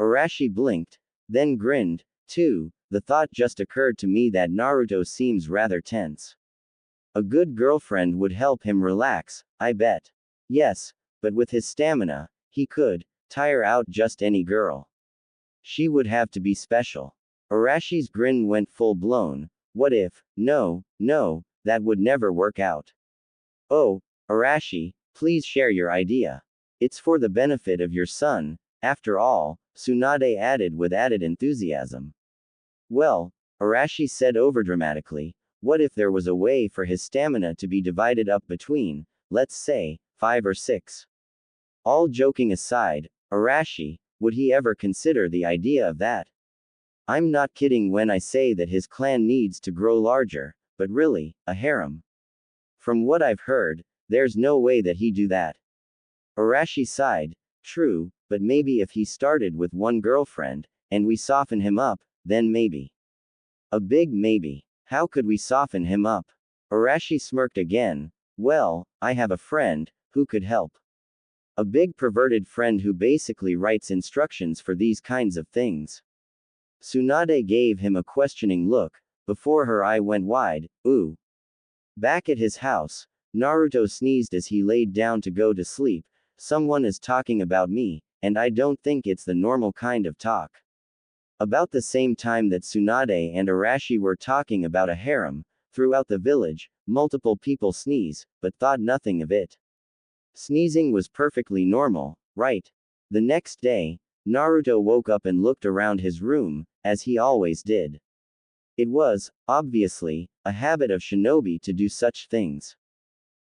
Arashi blinked, then grinned, too. The thought just occurred to me that Naruto seems rather tense. A good girlfriend would help him relax, I bet. Yes, but with his stamina, he could tire out just any girl. She would have to be special. Arashi's grin went full blown. What if? No, that would never work out. Oh, Arashi, please share your idea. It's for the benefit of your son, after all, Tsunade added with added enthusiasm. Well, Arashi said overdramatically, what if there was a way for his stamina to be divided up between, let's say, 5 or 6? All joking aside, Arashi, would he ever consider the idea of that? I'm not kidding when I say that his clan needs to grow larger, but really, a harem. From what I've heard, there's no way that he'd do that. Arashi sighed. True, but maybe if he started with one girlfriend, and we soften him up, then maybe. A big maybe. How could we soften him up? Arashi smirked again. Well, I have a friend, who could help. A big perverted friend who basically writes instructions for these kinds of things. Tsunade gave him a questioning look, before her eye went wide. Ooh. Back at his house, Naruto sneezed as he laid down to go to sleep. Someone is talking about me, and I don't think it's the normal kind of talk. About the same time that Tsunade and Arashi were talking about a harem, throughout the village, multiple people sneeze, but thought nothing of it. Sneezing was perfectly normal, right? The next day, Naruto woke up and looked around his room, as he always did. It was, obviously, a habit of shinobi to do such things.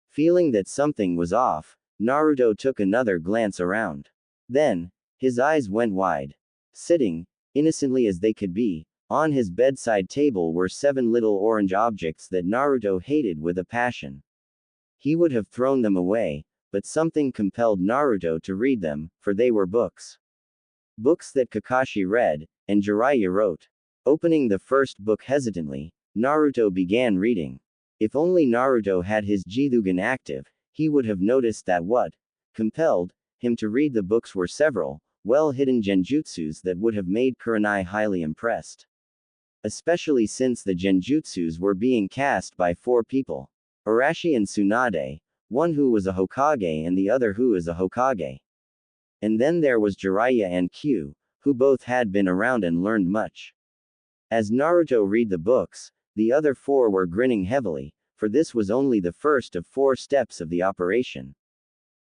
Feeling that something was off, Naruto took another glance around. Then, his eyes went wide. Sitting, innocently as they could be, On his bedside table were 7 little orange objects that Naruto hated with a passion. He would have thrown them away, but something compelled Naruto to read them, for they were books. Books that Kakashi read, and Jiraiya wrote. Opening the first book hesitantly, Naruto began reading. If only Naruto had his Jidougan active, he would have noticed that what compelled him to read the books were several, well-hidden genjutsus that would have made Kurenai highly impressed. Especially since the genjutsus were being cast by 4 people. Arashi and Tsunade, one who was a Hokage and the other who is a Hokage. And then there was Jiraiya and Kyuubi, who both had been around and learned much. As Naruto read the books, the other 4 were grinning heavily, for this was only the first of 4 steps of the operation.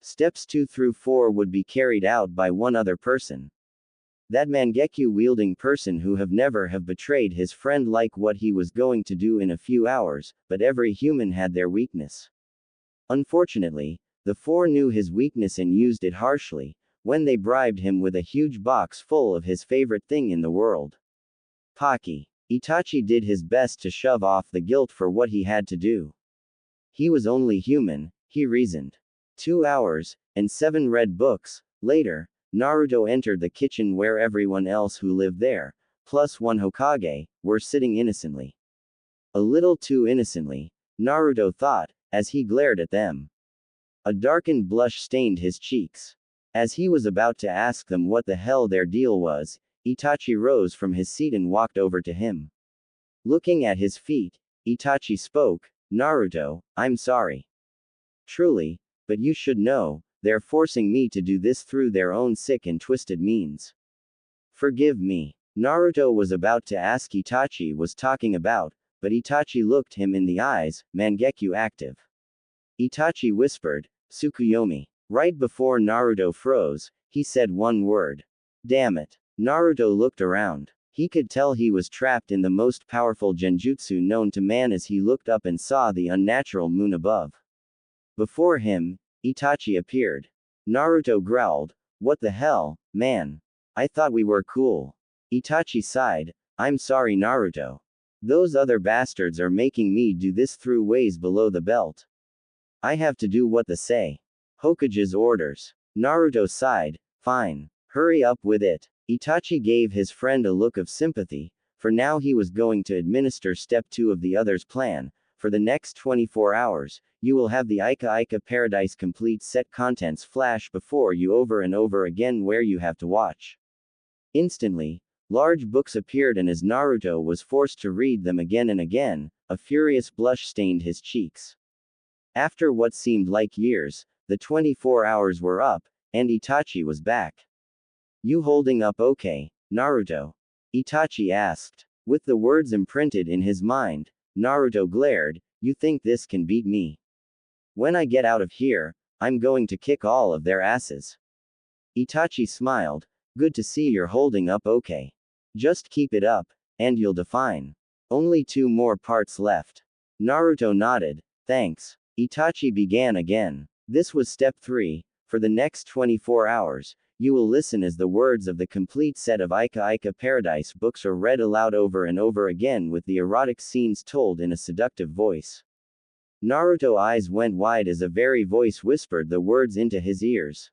Steps 2 through 4 would be carried out by one other person. That Mangekyo-wielding person who never have betrayed his friend like what he was going to do in a few hours, but every human had their weakness. Unfortunately, the 4 knew his weakness and used it harshly, when they bribed him with a huge box full of his favorite thing in the world. Pocky. Itachi did his best to shove off the guilt for what he had to do. He was only human, he reasoned. 2 hours, and 7 red books later, Naruto entered the kitchen where everyone else who lived there, plus 1 Hokage, were sitting innocently. A little too innocently, Naruto thought, as he glared at them. A darkened blush stained his cheeks. As he was about to ask them what the hell their deal was, Itachi rose from his seat and walked over to him. Looking at his feet, Itachi spoke, "Naruto, I'm sorry. Truly, but you should know, they're forcing me to do this through their own sick and twisted means. Forgive me." Naruto was about to ask Itachi was talking about, but Itachi looked him in the eyes, Mangekyo active. Itachi whispered, "Tsukuyomi." Right before Naruto froze, he said one word. Damn it. Naruto looked around. He could tell he was trapped in the most powerful genjutsu known to man as he looked up and saw the unnatural moon above. Before him, Itachi appeared. Naruto growled, "What the hell, man? I thought we were cool." Itachi sighed, "I'm sorry Naruto. Those other bastards are making me do this through ways below the belt. I have to do what they say. Hokage's orders." Naruto sighed, "Fine. Hurry up with it." Itachi gave his friend a look of sympathy, for now he was going to administer step 2 of the other's plan. For the next 24 hours, you will have the Ika Ika Paradise complete set contents flash before you over and over again where you have to watch. Instantly, large books appeared and as Naruto was forced to read them again and again, a furious blush stained his cheeks. After what seemed like years, the 24 hours were up, and Itachi was back. "You holding up okay, Naruto?" Itachi asked. With the words imprinted in his mind, Naruto glared, "You think this can beat me? When I get out of here, I'm going to kick all of their asses." Itachi smiled, "Good to see you're holding up okay. Just keep it up, and you'll define. Only 2 more parts left." Naruto nodded, "Thanks." Itachi began again. This was step 3. For the next 24 hours, you will listen as the words of the complete set of Ika Ika Paradise books are read aloud over and over again with the erotic scenes told in a seductive voice. Naruto's eyes went wide as a very voice whispered the words into his ears.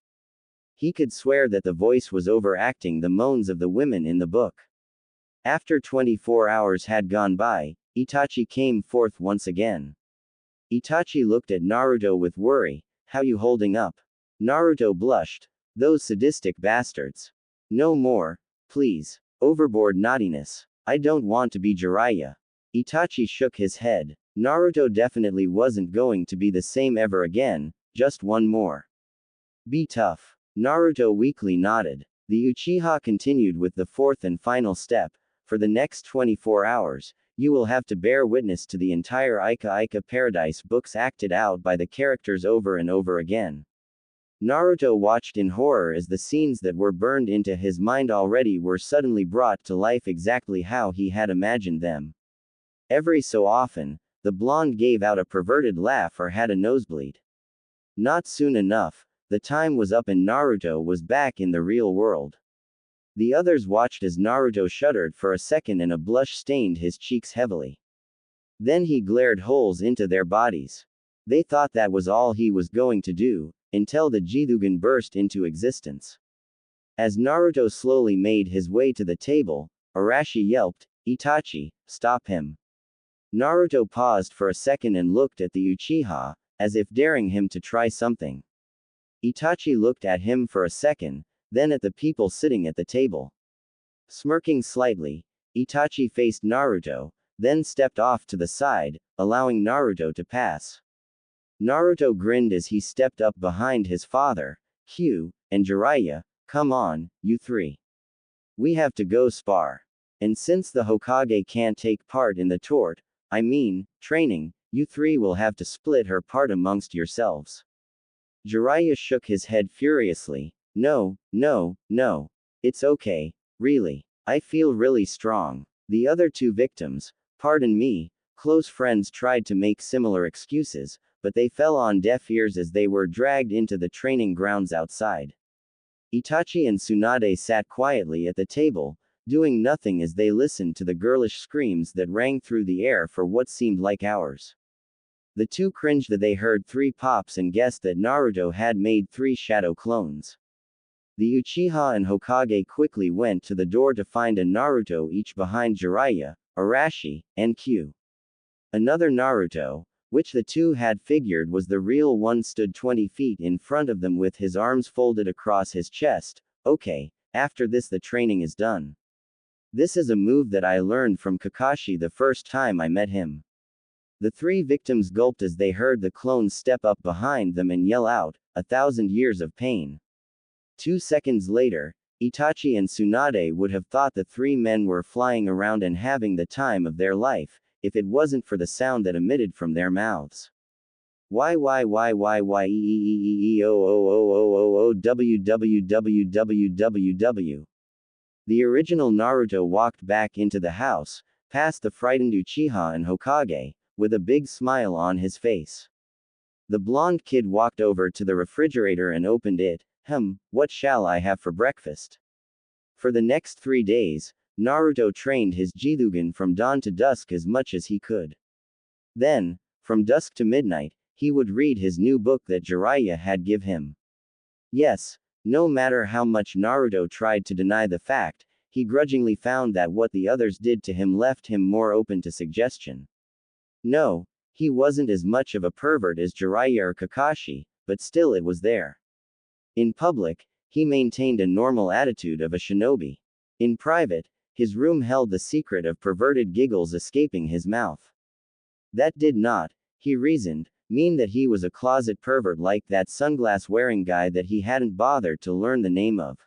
He could swear that the voice was overacting the moans of the women in the book. After 24 hours had gone by, Itachi came forth once again. Itachi looked at Naruto with worry, "How you holding up?" Naruto blushed. "Those sadistic bastards. No more, please. Overboard naughtiness. I don't want to be Jiraiya." Itachi shook his head. Naruto definitely wasn't going to be the same ever again, just one more. "Be tough." Naruto weakly nodded. The Uchiha continued with the 4th and final step. For the next 24 hours, you will have to bear witness to the entire Ika Ika Paradise books acted out by the characters over and over again. Naruto watched in horror as the scenes that were burned into his mind already were suddenly brought to life exactly how he had imagined them. Every so often, the blonde gave out a perverted laugh or had a nosebleed. Not soon enough, the time was up and Naruto was back in the real world. The others watched as Naruto shuddered for a second and a blush stained his cheeks heavily. Then he glared holes into their bodies. They thought that was all he was going to do, until the Jidougan burst into existence. As Naruto slowly made his way to the table, Arashi yelped, "Itachi, stop him." Naruto paused for a second and looked at the Uchiha, as if daring him to try something. Itachi looked at him for a second, then at the people sitting at the table. Smirking slightly, Itachi faced Naruto, then stepped off to the side, allowing Naruto to pass. Naruto grinned as he stepped up behind his father, Kyuubi, and Jiraiya. "Come on, you three. We have to go spar. And since the Hokage can't take part in the training, you three will have to split her part amongst yourselves." Jiraiya shook his head furiously. No. It's okay, really. I feel really strong." The other two victims, pardon me, close friends tried to make similar excuses, but they fell on deaf ears as they were dragged into the training grounds outside. Itachi and Tsunade sat quietly at the table, doing nothing as they listened to the girlish screams that rang through the air for what seemed like hours. The two cringed that they heard 3 pops and guessed that Naruto had made 3 shadow clones. The Uchiha and Hokage quickly went to the door to find a Naruto each behind Jiraiya, Arashi, and Kyuubi. Another Naruto, which the two had figured was the real one, stood 20 feet in front of them with his arms folded across his chest. "Okay, after this the training is done. This is a move that I learned from Kakashi the first time I met him." The 3 victims gulped as they heard the clones step up behind them and yell out, "1,000 years of pain." 2 seconds later, Itachi and Tsunade would have thought the 3 men were flying around and having the time of their life, if it wasn't for the sound that emitted from their mouths. www. The original Naruto walked back into the house, past the frightened Uchiha and Hokage, with a big smile on his face. The blonde kid walked over to the refrigerator and opened it. What shall I have for breakfast?" For the next 3 days, Naruto trained his Jidougan from dawn to dusk as much as he could. Then, from dusk to midnight, he would read his new book that Jiraiya had give him. Yes, no matter how much Naruto tried to deny the fact, he grudgingly found that what the others did to him left him more open to suggestion. No, he wasn't as much of a pervert as Jiraiya or Kakashi, but still it was there. In public, he maintained a normal attitude of a shinobi. In private, his room held the secret of perverted giggles escaping his mouth. That did not, he reasoned, mean that he was a closet pervert like that sunglass-wearing guy that he hadn't bothered to learn the name of.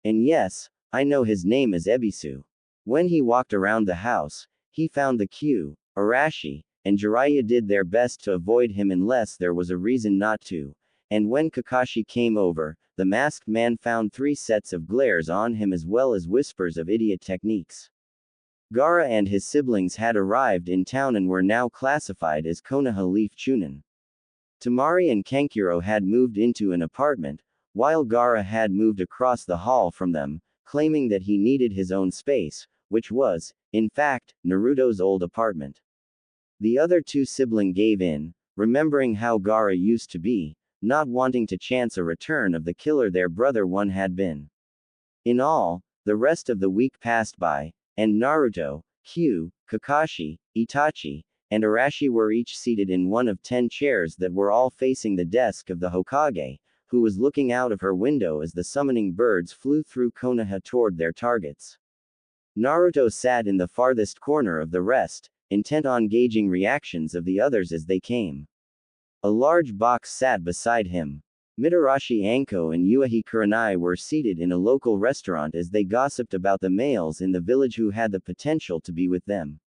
And yes, I know his name is Ebisu. When he walked around the house, he found the Kyuubi, Arashi, and Jiraiya did their best to avoid him unless there was a reason not to. And when Kakashi came over, the masked man found 3 sets of glares on him as well as whispers of idiot techniques. Gaara and his siblings had arrived in town and were now classified as Konoha Leaf Chunin. Temari and Kankuro had moved into an apartment, while Gaara had moved across the hall from them, claiming that he needed his own space, which was, in fact, Naruto's old apartment. The other 2 siblings gave in, remembering how Gaara used to be, not wanting to chance a return of the killer their brother one had been. In all, the rest of the week passed by, and Naruto, Kyuubi, Kakashi, Itachi, and Arashi were each seated in one of 10 chairs that were all facing the desk of the Hokage, who was looking out of her window as the summoning birds flew through Konoha toward their targets. Naruto sat in the farthest corner of the rest, intent on gauging reactions of the others as they came. A large box sat beside him. Mitarashi Anko and Yuahi Kurenai were seated in a local restaurant as they gossiped about the males in the village who had the potential to be with them.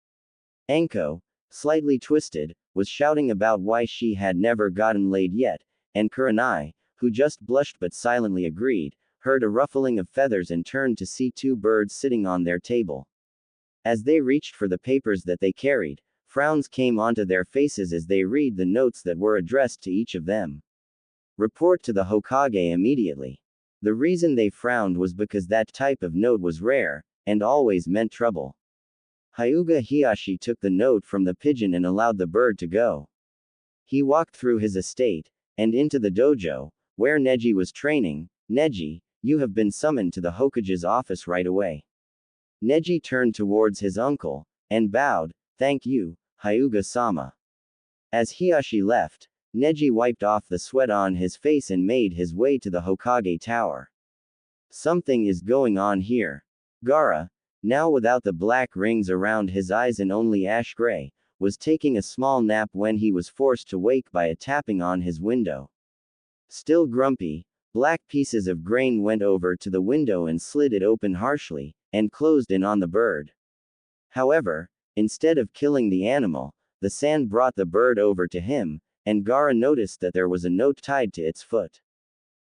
Anko, slightly twisted, was shouting about why she had never gotten laid yet, and Kurenai, who just blushed but silently agreed, heard a ruffling of feathers and turned to see 2 birds sitting on their table. As they reached for the papers that they carried, frowns came onto their faces as they read the notes that were addressed to each of them. Report to the Hokage immediately. The reason they frowned was because that type of note was rare, and always meant trouble. Hyuga Hiyashi took the note from the pigeon and allowed the bird to go. He walked through his estate, and into the dojo, where Neji was training. Neji, you have been summoned to the Hokage's office right away. Neji turned towards his uncle, and bowed. Thank you, Hyuga-sama. As Hiyashi left, Neji wiped off the sweat on his face and made his way to the Hokage tower. Something is going on here. Gaara, now without the black rings around his eyes and only ash gray, was taking a small nap when he was forced to wake by a tapping on his window. Still grumpy, black pieces of grain went over to the window and slid it open harshly, and closed in on the bird. However, instead of killing the animal, the sand brought the bird over to him, and Gaara noticed that there was a note tied to its foot.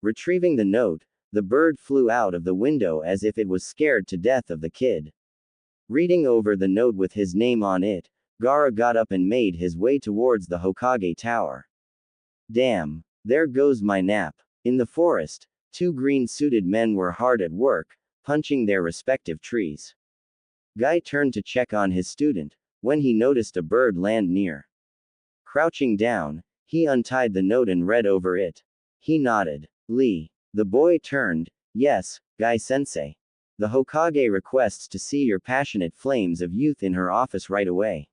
Retrieving the note, the bird flew out of the window as if it was scared to death of the kid. Reading over the note with his name on it, Gaara got up and made his way towards the Hokage tower. Damn, there goes my nap. In the forest, two green-suited men were hard at work, punching their respective trees. Guy turned to check on his student, when he noticed a bird land near. Crouching down, he untied the note and read over it. He nodded. Lee. The boy turned. Yes, Guy-sensei. The Hokage requests to see your passionate flames of youth in her office right away.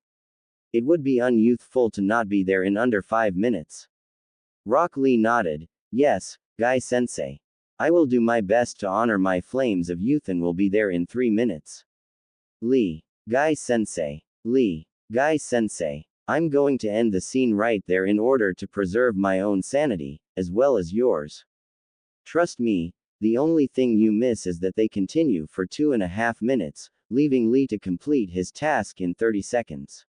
It would be unyouthful to not be there in under 5 minutes. Rock Lee nodded. Yes, Guy-sensei. I will do my best to honor my flames of youth and will be there in 3 minutes. Lee. Guy-sensei. Lee. Guy-sensei. I'm going to end the scene right there in order to preserve my own sanity, as well as yours. Trust me, the only thing you miss is that they continue for 2.5 minutes, leaving Lee to complete his task in 30 seconds.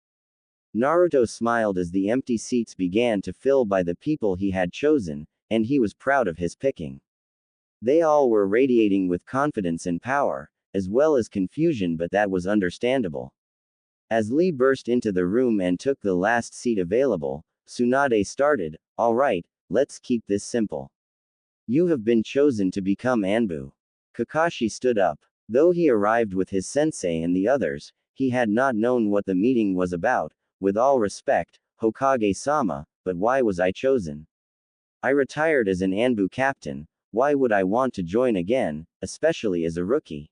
Naruto smiled as the empty seats began to fill by the people he had chosen, and he was proud of his picking. They all were radiating with confidence and power, as well as confusion, but that was understandable. As Lee burst into the room and took the last seat available, Tsunade started, all right, let's keep this simple. You have been chosen to become Anbu. Kakashi stood up. Though he arrived with his sensei and the others, he had not known what the meeting was about. With all respect, Hokage-sama, but why was I chosen? I retired as an Anbu captain, why would I want to join again, especially as a rookie?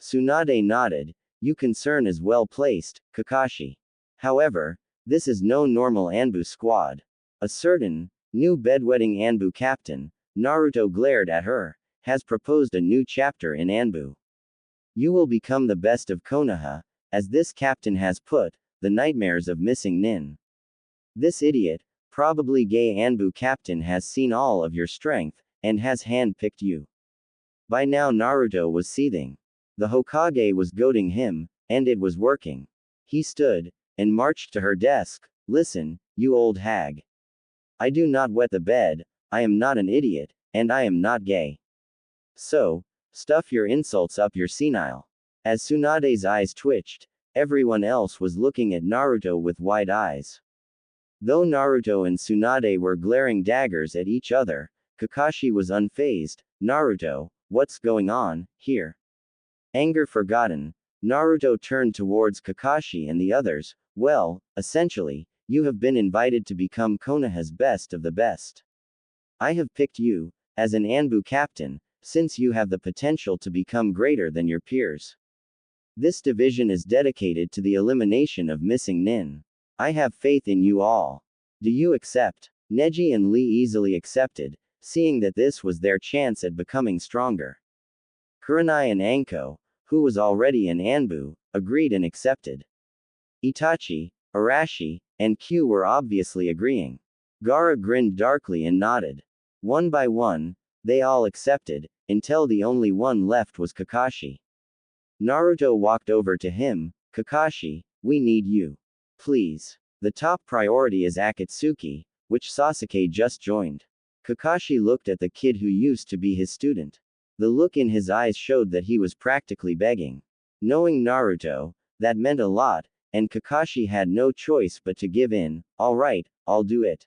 Tsunade nodded. Your concern is well placed, Kakashi. However, this is no normal Anbu squad. A certain, new bedwetting Anbu captain, Naruto glared at her, has proposed a new chapter in Anbu. You will become the best of Konoha, as this captain has put, the nightmares of missing Nin. This idiot, probably gay Anbu captain has seen all of your strength, and has hand-picked you. By now Naruto was seething. The Hokage was goading him, and it was working. He stood, and marched to her desk. Listen, you old hag. I do not wet the bed, I am not an idiot, and I am not gay. So, stuff your insults up your senile. As Tsunade's eyes twitched, everyone else was looking at Naruto with wide eyes. Though Naruto and Tsunade were glaring daggers at each other, Kakashi was unfazed. Naruto, what's going on here? Anger forgotten, Naruto turned towards Kakashi and the others. Well, essentially, you have been invited to become Konoha's best of the best. I have picked you, as an Anbu captain, since you have the potential to become greater than your peers. This division is dedicated to the elimination of missing Nin. I have faith in you all. Do you accept? Neji and Lee easily accepted, seeing that this was their chance at becoming stronger. Kurenai and Anko, who was already an Anbu, agreed and accepted. Itachi, Arashi, and Q were obviously agreeing. Gaara grinned darkly and nodded. One by one, they all accepted, until the only one left was Kakashi. Naruto walked over to him. Kakashi, we need you. Please. The top priority is Akatsuki, which Sasuke just joined. Kakashi looked at the kid who used to be his student. The look in his eyes showed that he was practically begging. Knowing Naruto, that meant a lot, and Kakashi had no choice but to give in. All right, I'll do it.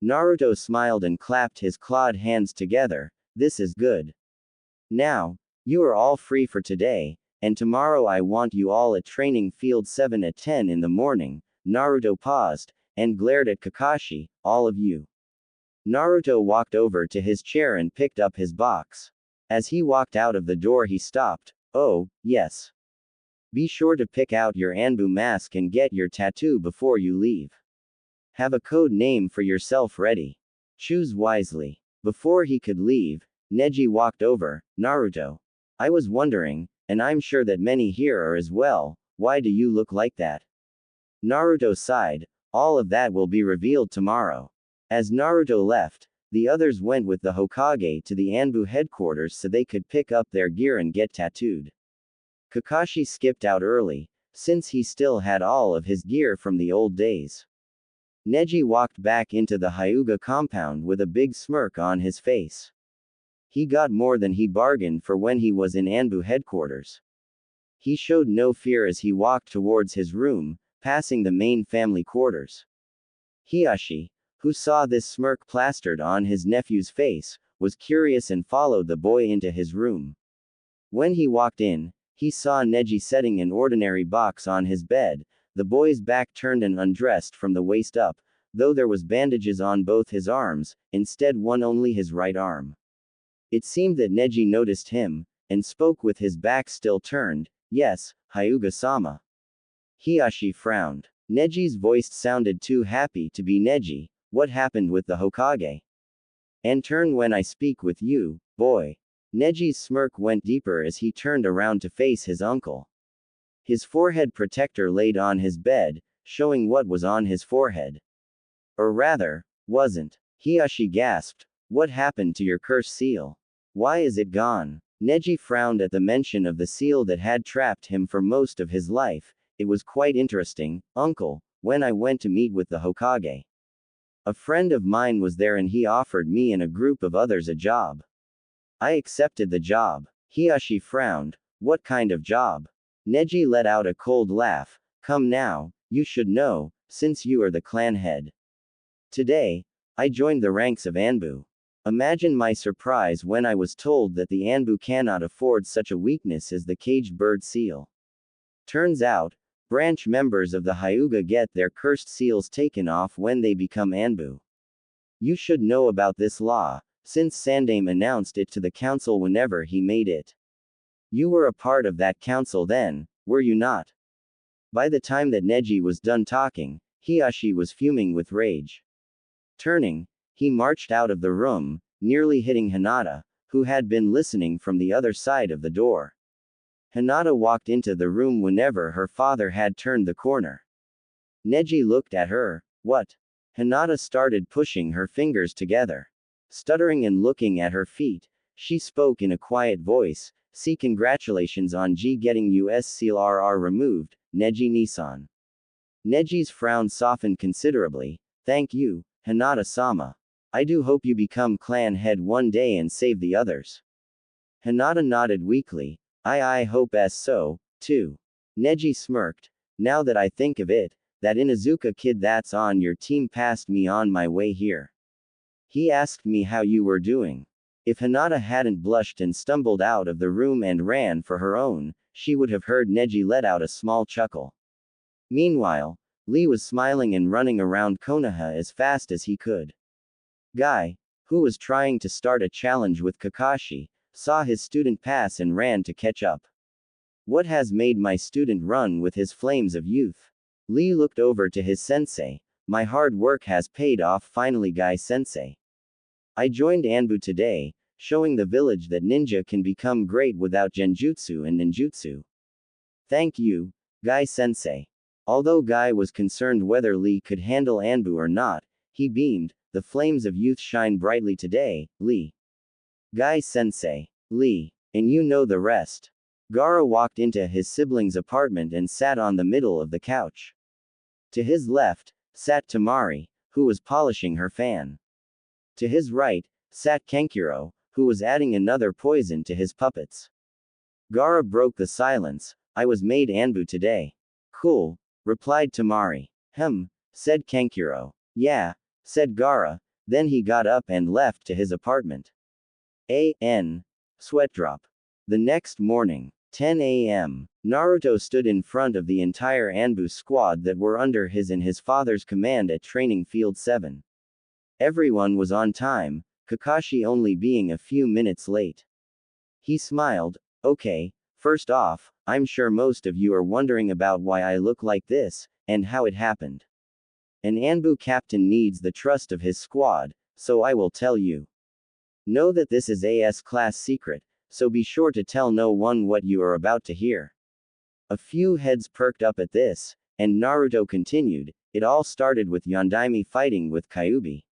Naruto smiled and clapped his clawed hands together. This is good. Now, you are all free for today, and tomorrow I want you all at training field 7 at 10 in the morning. Naruto paused, and glared at Kakashi, all of you. Naruto walked over to his chair and picked up his box. As he walked out of the door he stopped. Oh, yes. Be sure to pick out your Anbu mask and get your tattoo before you leave. Have a code name for yourself ready. Choose wisely. Before he could leave, Neji walked over. Naruto. I was wondering, and I'm sure that many here are as well, why do you look like that? Naruto sighed. All of that will be revealed tomorrow. As Naruto left, the others went with the Hokage to the Anbu headquarters so they could pick up their gear and get tattooed. Kakashi skipped out early, since he still had all of his gear from the old days. Neji walked back into the Hyuga compound with a big smirk on his face. He got more than he bargained for when he was in Anbu headquarters. He showed no fear as he walked towards his room, passing the main family quarters. Hiashi, who saw this smirk plastered on his nephew's face, was curious and followed the boy into his room. When he walked in, he saw Neji setting an ordinary box on his bed, the boy's back turned and undressed from the waist up, though there was bandages on both his arms, instead one only his right arm. It seemed that Neji noticed him, and spoke with his back still turned. Yes, Hyuga-sama. Hiashi frowned. Neji's voice sounded too happy to be Neji. What happened with the Hokage? And turn when I speak with you, boy. Neji's smirk went deeper as he turned around to face his uncle. His forehead protector laid on his bed, showing what was on his forehead. Or rather, wasn't. Hiashi gasped. What happened to your curse seal? Why is it gone? Neji frowned at the mention of the seal that had trapped him for most of his life. It was quite interesting, uncle, when I went to meet with the Hokage. A friend of mine was there and he offered me and a group of others a job. I accepted the job. Hiashi frowned. What kind of job? Neji let out a cold laugh. Come now, you should know, since you are the clan head. Today, I joined the ranks of Anbu. Imagine my surprise when I was told that the Anbu cannot afford such a weakness as the caged bird seal. Turns out, branch members of the Hyuga get their cursed seals taken off when they become Anbu. You should know about this law, since Sandaime announced it to the council whenever he made it. You were a part of that council then, were you not? By the time that Neji was done talking, Hiashi was fuming with rage. Turning, he marched out of the room, nearly hitting Hinata, who had been listening from the other side of the door. Hinata walked into the room whenever her father had turned the corner. Neji looked at her. What? Hinata started pushing her fingers together. Stuttering and looking at her feet, she spoke in a quiet voice. See, congratulations on getting US seal RR removed, Neji-Nisan. Neji's frown softened considerably. Thank you, Hinata-sama. I do hope you become clan head one day and save the others. Hinata nodded weakly. I hope as so, too. Neji smirked. Now that I think of it, that Inuzuka kid that's on your team passed me on my way here. He asked me how you were doing. If Hinata hadn't blushed and stumbled out of the room and ran for her own, she would have heard Neji let out a small chuckle. Meanwhile, Lee was smiling and running around Konoha as fast as he could. Guy, who was trying to start a challenge with Kakashi, saw his student pass and ran to catch up. What has made my student run with his flames of youth? Lee looked over to his sensei. My hard work has paid off finally, Guy sensei. I joined Anbu today, showing the village that ninja can become great without genjutsu and ninjutsu. Thank you, Guy sensei. Although Guy was concerned whether Lee could handle Anbu or not, he beamed. The flames of youth shine brightly today, Lee. Guy sensei. Lee. And you know the rest. Gaara walked into his sibling's apartment and sat on the middle of the couch. To his left, sat Tamari, who was polishing her fan. To his right, sat Kenkiro, who was adding another poison to his puppets. Gaara broke the silence. I was made Anbu today. Cool, replied Tamari. Said Kenkiro. Yeah, said Gaara, then he got up and left to his apartment. A.N. Sweat drop. The next morning, 10 a.m., Naruto stood in front of the entire Anbu squad that were under his and his father's command at Training Field 7. Everyone was on time, Kakashi only being a few minutes late. He smiled. Okay, first off, I'm sure most of you are wondering about why I look like this, and how it happened. An Anbu captain needs the trust of his squad, so I will tell you. Know that this is a S-class secret, so be sure to tell no one what you are about to hear. A few heads perked up at this, and Naruto continued. It all started with Yondaime fighting with Kyuubi.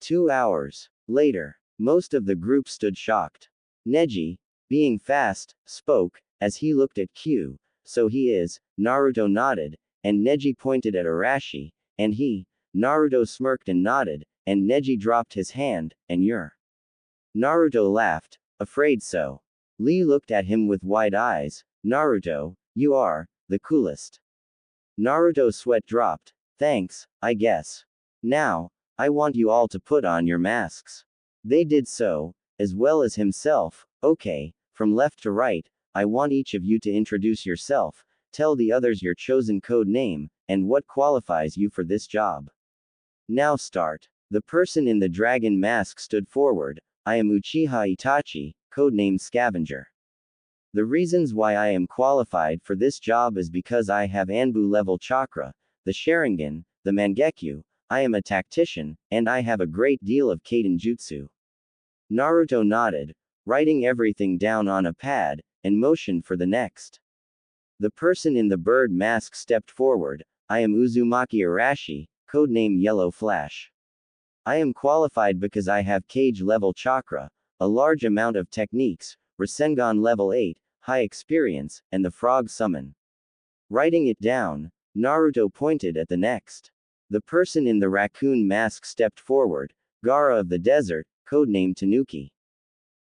2 hours later, most of the group stood shocked. Neji, being fast, spoke, as he looked at Q. So he is, Naruto nodded, and Neji pointed at Arashi, and Naruto smirked and nodded, and Neji dropped his hand, and you're. Naruto laughed, afraid so. Lee looked at him with wide eyes. Naruto, you are the coolest. Naruto's sweat dropped. Thanks, I guess. Now, I want you all to put on your masks. They did so, as well as himself. Okay, from left to right, I want each of you to introduce yourself, tell the others your chosen code name, and what qualifies you for this job. Now start. The person in the dragon mask stood forward. I am Uchiha Itachi, codename Scavenger. The reasons why I am qualified for this job is because I have Anbu level chakra, the Sharingan, the Mangekyo, I am a tactician, and I have a great deal of Kaden Jutsu. Naruto nodded, writing everything down on a pad, and motioned for the next. The person in the bird mask stepped forward. I am Uzumaki Arashi, codename Yellow Flash. I am qualified because I have Cage level chakra, a large amount of techniques, Rasengan level 8, high experience, and the frog summon. Writing it down, Naruto pointed at the next. The person in the raccoon mask stepped forward. Gaara of the desert, codename Tanuki.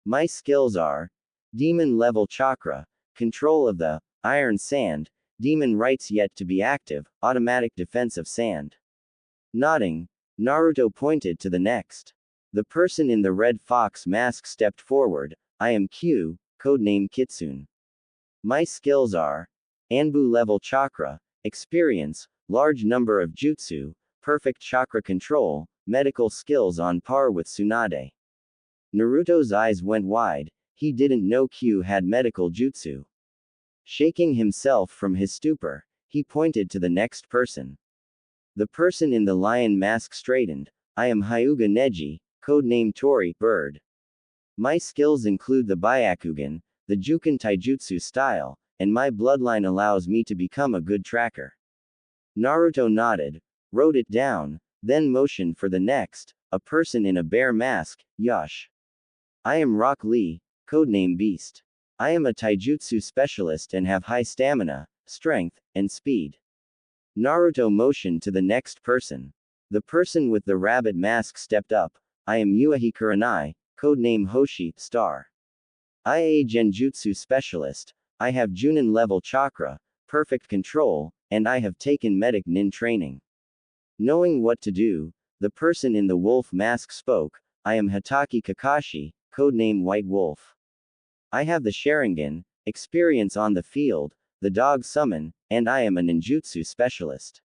My skills are Demon level chakra, control of the iron sand, demon rights yet to be active, automatic defense of sand. Nodding, Naruto pointed to the next. The person in the red fox mask stepped forward. I am Q, codename Kitsune. My skills are Anbu level chakra, experience, large number of jutsu, perfect chakra control, medical skills on par with Tsunade. Naruto's eyes went wide. He didn't know Q had medical jutsu. Shaking himself from his stupor, he pointed to the next person. The person in the lion mask straightened. I am Hyuga Neji, codename Tori, bird. My skills include the Byakugan, the Juken Taijutsu style, and my bloodline allows me to become a good tracker. Naruto nodded, wrote it down, then motioned for the next, a person in a bear mask, Yash. I am Rock Lee, codename Beast. I am a taijutsu specialist and have high stamina, strength, and speed. Naruto motioned to the next person. The person with the rabbit mask stepped up. I am Yuahi Kuranai, codename Hoshi, star. I am a genjutsu specialist. I have Junin level chakra, perfect control, and I have taken medic nin training. Knowing what to do, the person in the wolf mask spoke. I am Hataki Kakashi, codename White Wolf. I have the Sharingan, experience on the field, the dog summon, and I am a ninjutsu specialist.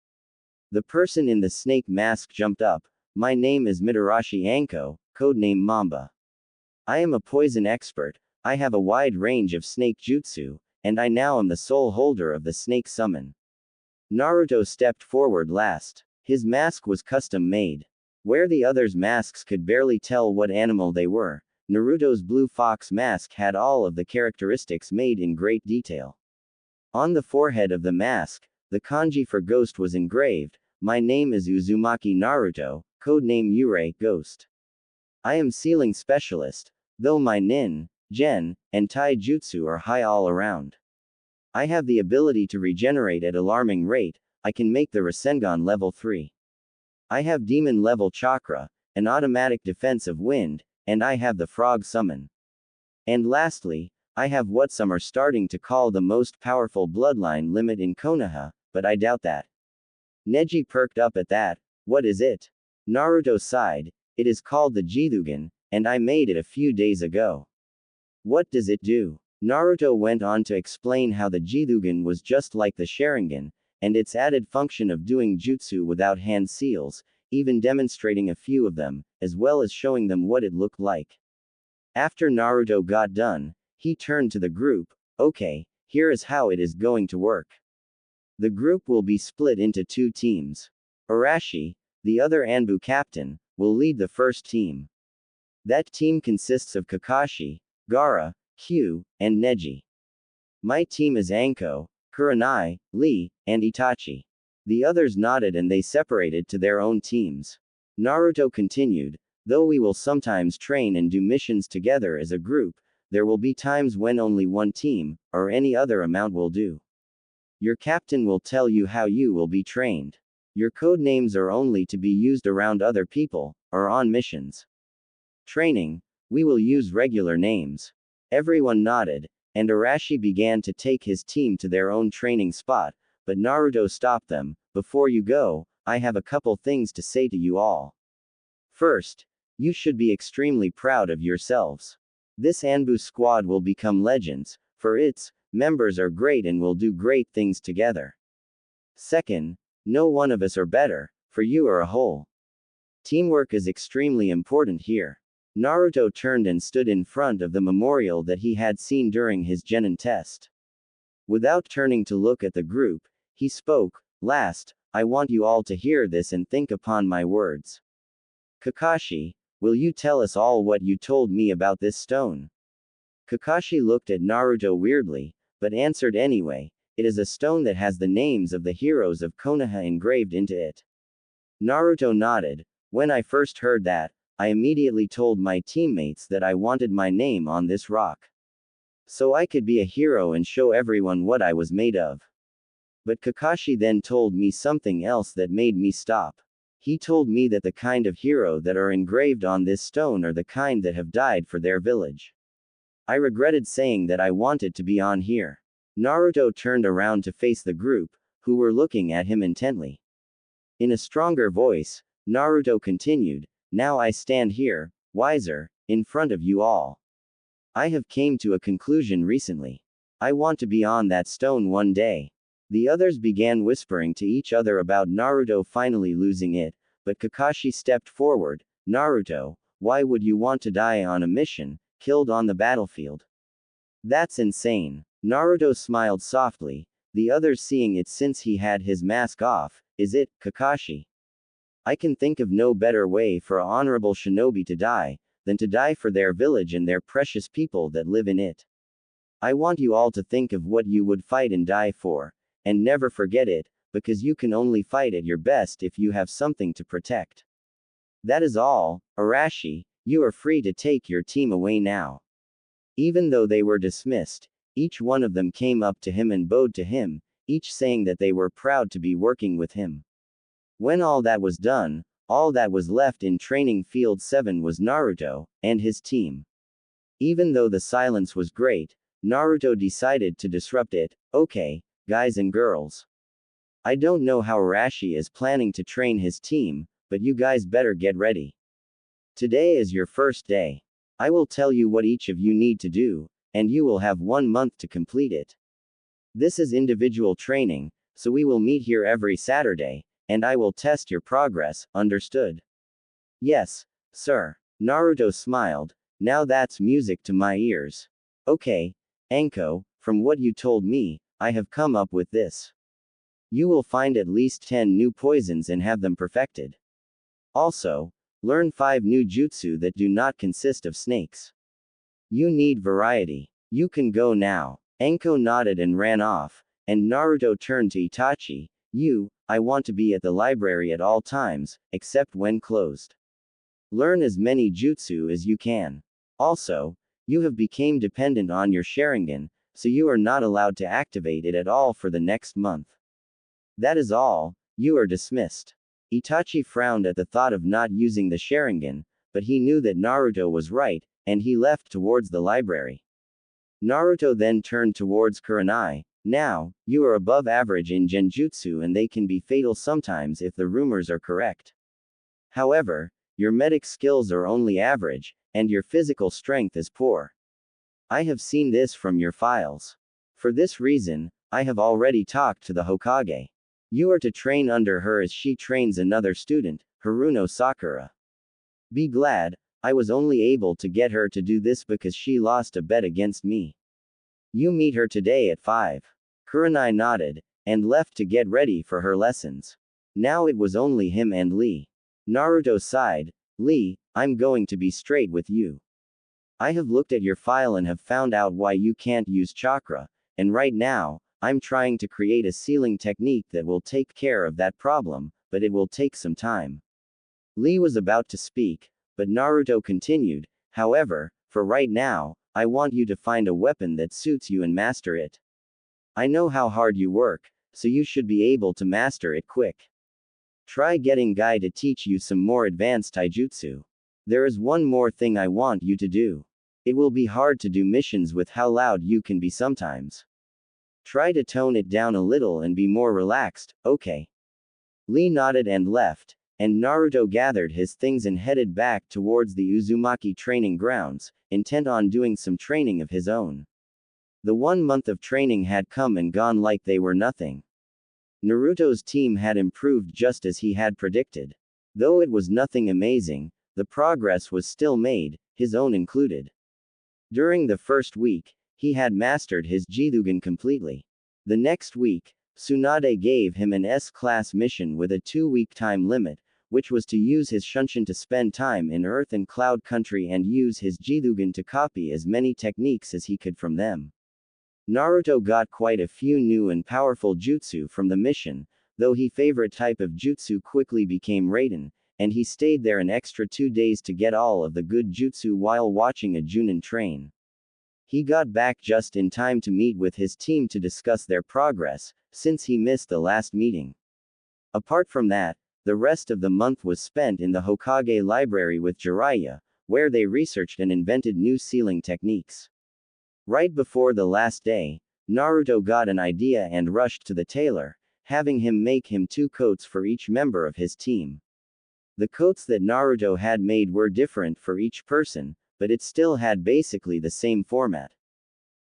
The person in the snake mask jumped up. My name is Mitarashi Anko, codename Mamba. I am a poison expert. I have a wide range of snake jutsu, and I now am the sole holder of the snake summon. Naruto stepped forward last. His mask was custom made. Where the others' masks could barely tell what animal they were, Naruto's blue fox mask had all of the characteristics made in great detail. On the forehead of the mask, the kanji for ghost was engraved. My name is Uzumaki Naruto, codename Yurei, ghost. I am sealing specialist, though my nin, gen, and taijutsu are high all around. I have the ability to regenerate at alarming rate. I can make the Rasengan level 3. I have demon level chakra, an automatic defense of wind, and I have the frog summon. And lastly, I have what some are starting to call the most powerful bloodline limit in Konoha, but I doubt that. Neji perked up at that. What is it? Naruto sighed. It is called the Jithugan, and I made it a few days ago. What does it do? Naruto went on to explain how the Jidougan was just like the Sharingan, and its added function of doing jutsu without hand seals, even demonstrating a few of them, as well as showing them what it looked like. After Naruto got done, he turned to the group. Okay, here is how it is going to work. The group will be split into two teams. Arashi, the other Anbu captain, will lead the first team. That team consists of Kakashi, Gaara, Kyu, and Neji. My team is Anko, Kurenai, Lee, and Itachi. The others nodded and they separated to their own teams. Naruto continued, though we will sometimes train and do missions together as a group, there will be times when only one team, or any other amount will do. Your captain will tell you how you will be trained. Your code names are only to be used around other people, or on missions. Training, we will use regular names. Everyone nodded, and Arashi began to take his team to their own training spot, but Naruto stopped them. Before you go, I have a couple things to say to you all. First, you should be extremely proud of yourselves. This Anbu squad will become legends, for its members are great and will do great things together. Second, no one of us are better, for you are a whole. Teamwork is extremely important here. Naruto turned and stood in front of the memorial that he had seen during his genin test. Without turning to look at the group, he spoke. Last, I want you all to hear this and think upon my words. Kakashi, will you tell us all what you told me about this stone? Kakashi looked at Naruto weirdly, but answered anyway. It is a stone that has the names of the heroes of Konoha engraved into it. Naruto nodded. When I first heard that, I immediately told my teammates that I wanted my name on this rock. So I could be a hero and show everyone what I was made of. But Kakashi then told me something else that made me stop. He told me that the kind of hero that are engraved on this stone are the kind that have died for their village. I regretted saying that I wanted to be on here. Naruto turned around to face the group, who were looking at him intently. In a stronger voice, Naruto continued, now I stand here, wiser, in front of you all. I have came to a conclusion recently. I want to be on that stone one day. The others began whispering to each other about Naruto finally losing it, but Kakashi stepped forward. Naruto, why would you want to die on a mission, killed on the battlefield? That's insane. Naruto smiled softly, the others seeing it since he had his mask off. Is it, Kakashi? I can think of no better way for an honorable shinobi to die, than to die for their village and their precious people that live in it. I want you all to think of what you would fight and die for, and never forget it, because you can only fight at your best if you have something to protect. That is all. Arashi, you are free to take your team away now. Even though they were dismissed, each one of them came up to him and bowed to him, each saying that they were proud to be working with him. When all that was done, all that was left in Training Field 7 was Naruto, and his team. Even though the silence was great, Naruto decided to disrupt it. Okay, guys and girls. I don't know how Arashi is planning to train his team, but you guys better get ready. Today is your first day. I will tell you what each of you need to do, and you will have 1 month to complete it. This is individual training, so we will meet here every Saturday, and I will test your progress, understood? Yes, sir. Naruto smiled. Now that's music to my ears. Okay, Anko, from what you told me, I have come up with this. You will find at least 10 new poisons and have them perfected. Also, learn 5 new jutsu that do not consist of snakes. You need variety. You can go now. Anko nodded and ran off, and Naruto turned to Itachi. I want to be at the library at all times, except when closed. Learn as many jutsu as you can. Also, you have become dependent on your Sharingan, so you are not allowed to activate it at all for the next month. That is all, you are dismissed. Itachi frowned at the thought of not using the Sharingan, but he knew that Naruto was right, and he left towards the library. Naruto then turned towards Kurenai. Now, you are above average in genjutsu and they can be fatal sometimes if the rumors are correct. However, your medic skills are only average, and your physical strength is poor. I have seen this from your files. For this reason, I have already talked to the Hokage. You are to train under her as she trains another student, Haruno Sakura. Be glad, I was only able to get her to do this because she lost a bet against me. You meet her today at 5. Kurenai nodded, and left to get ready for her lessons. Now it was only him and Lee. Naruto sighed, Lee, I'm going to be straight with you. I have looked at your file and have found out why you can't use chakra, and right now, I'm trying to create a sealing technique that will take care of that problem, but it will take some time. Lee was about to speak, but Naruto continued, however, for right now, I want you to find a weapon that suits you and master it. I know how hard you work, so you should be able to master it quick. Try getting Guy to teach you some more advanced taijutsu. There is one more thing I want you to do. It will be hard to do missions with how loud you can be sometimes. Try to tone it down a little and be more relaxed, okay? Lee nodded and left, and Naruto gathered his things and headed back towards the Uzumaki training grounds, intent on doing some training of his own. The 1 month of training had come and gone like they were nothing. Naruto's team had improved just as he had predicted. Though it was nothing amazing, the progress was still made, his own included. During the first week, he had mastered his Jidougan completely. The next week, Tsunade gave him an S-class mission with a 2-week time limit, which was to use his Shunshin to spend time in Earth and Cloud Country and use his Jidougan to copy as many techniques as he could from them. Naruto got quite a few new and powerful jutsu from the mission, though his favorite type of jutsu quickly became Raiden, and he stayed there an extra 2 days to get all of the good jutsu while watching a Junin train. He got back just in time to meet with his team to discuss their progress, since he missed the last meeting. Apart from that, the rest of the month was spent in the Hokage library with Jiraiya, where they researched and invented new sealing techniques. Right before the last day, Naruto got an idea and rushed to the tailor, having him make him 2 coats for each member of his team. The coats that Naruto had made were different for each person, but it still had basically the same format.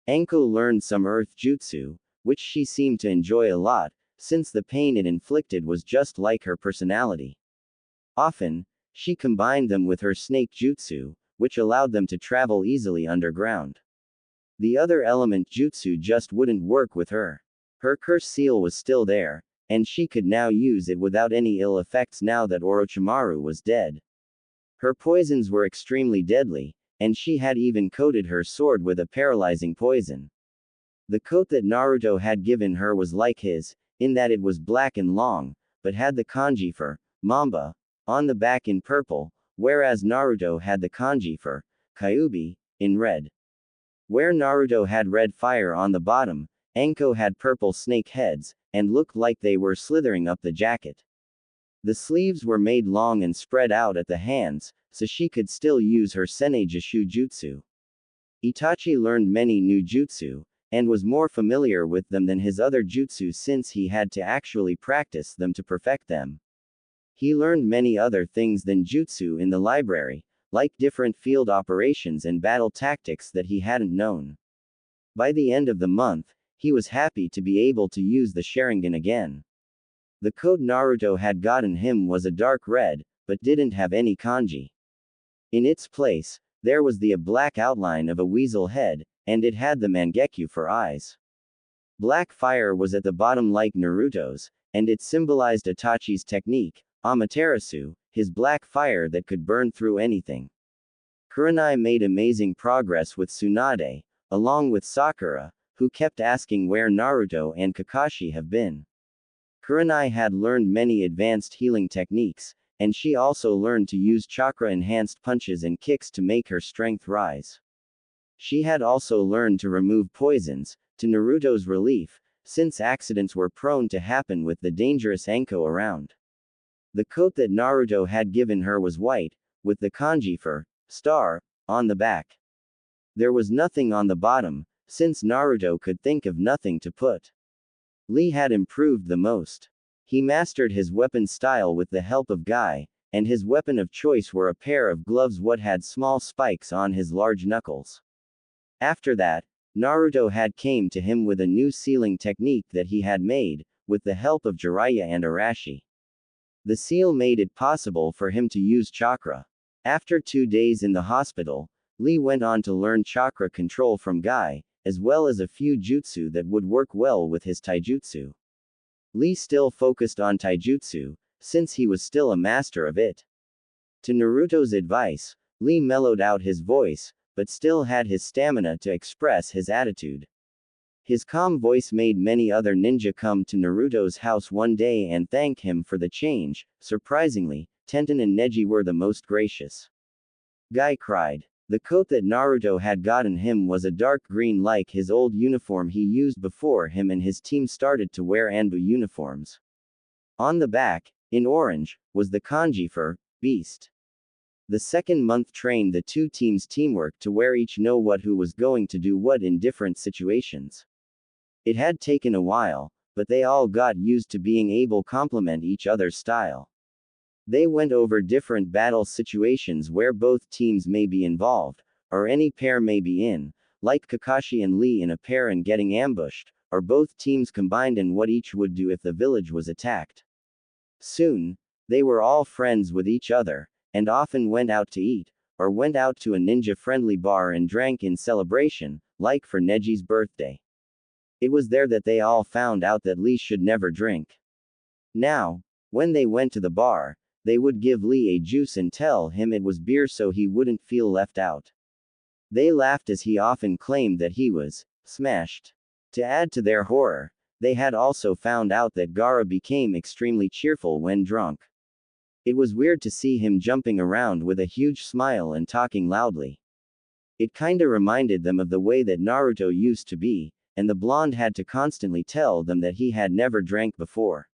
Anko learned some earth jutsu, which she seemed to enjoy a lot, since the pain it inflicted was just like her personality. Often, she combined them with her snake jutsu, which allowed them to travel easily underground. The other element jutsu just wouldn't work with her. Her curse seal was still there, and she could now use it without any ill effects now that Orochimaru was dead. Her poisons were extremely deadly, and she had even coated her sword with a paralyzing poison. The coat that Naruto had given her was like his, in that it was black and long, but had the kanji for Mamba on the back in purple, whereas Naruto had the kanji for Kyuubi in red. Where Naruto had red fire on the bottom, Anko had purple snake heads, and looked like they were slithering up the jacket. The sleeves were made long and spread out at the hands, so she could still use her Senei Jishu jutsu. Itachi learned many new jutsu, and was more familiar with them than his other jutsu since he had to actually practice them to perfect them. He learned many other things than jutsu in the library, like different field operations and battle tactics that he hadn't known. By the end of the month, he was happy to be able to use the Sharingan again. The coat Naruto had gotten him was a dark red, but didn't have any kanji. In its place, there was the black outline of a weasel head, and it had the Mangekyu for eyes. Black fire was at the bottom like Naruto's, and it symbolized Itachi's technique, Amaterasu, his black fire that could burn through anything. Kurenai made amazing progress with Tsunade, along with Sakura, who kept asking where Naruto and Kakashi have been. Kurenai had learned many advanced healing techniques, and she also learned to use chakra-enhanced punches and kicks to make her strength rise. She had also learned to remove poisons, to Naruto's relief, since accidents were prone to happen with the dangerous Anko around. The coat that Naruto had given her was white, with the kanji for star on the back. There was nothing on the bottom, since Naruto could think of nothing to put. Lee had improved the most. He mastered his weapon style with the help of Guy, and his weapon of choice were a pair of gloves what had small spikes on his large knuckles. After that, Naruto had came to him with a new sealing technique that he had made, with the help of Jiraiya and Arashi. The seal made it possible for him to use chakra. After 2 days in the hospital, Lee went on to learn chakra control from Guy, as well as a few jutsu that would work well with his taijutsu. Lee still focused on taijutsu, since he was still a master of it. To Naruto's advice, Lee mellowed out his voice, but still had his stamina to express his attitude. His calm voice made many other ninja come to Naruto's house one day and thank him for the change. Surprisingly, Tenten and Neji were the most gracious. Guy cried. The coat that Naruto had gotten him was a dark green like his old uniform he used before him and his team started to wear Anbu uniforms. On the back, in orange, was the kanji for beast. The second month trained the two teams' teamwork to where each know what who was going to do what in different situations. It had taken a while, but they all got used to being able to complement each other's style. They went over different battle situations where both teams may be involved, or any pair may be in, like Kakashi and Lee in a pair and getting ambushed, or both teams combined and what each would do if the village was attacked. Soon, they were all friends with each other, and often went out to eat, or went out to a ninja-friendly bar and drank in celebration, like for Neji's birthday. It was there that they all found out that Lee should never drink. Now, when they went to the bar, they would give Lee a juice and tell him it was beer so he wouldn't feel left out. They laughed as he often claimed that he was smashed. To add to their horror, they had also found out that Gaara became extremely cheerful when drunk. It was weird to see him jumping around with a huge smile and talking loudly. It kinda reminded them of the way that Naruto used to be, and the blonde had to constantly tell them that he had never drank before.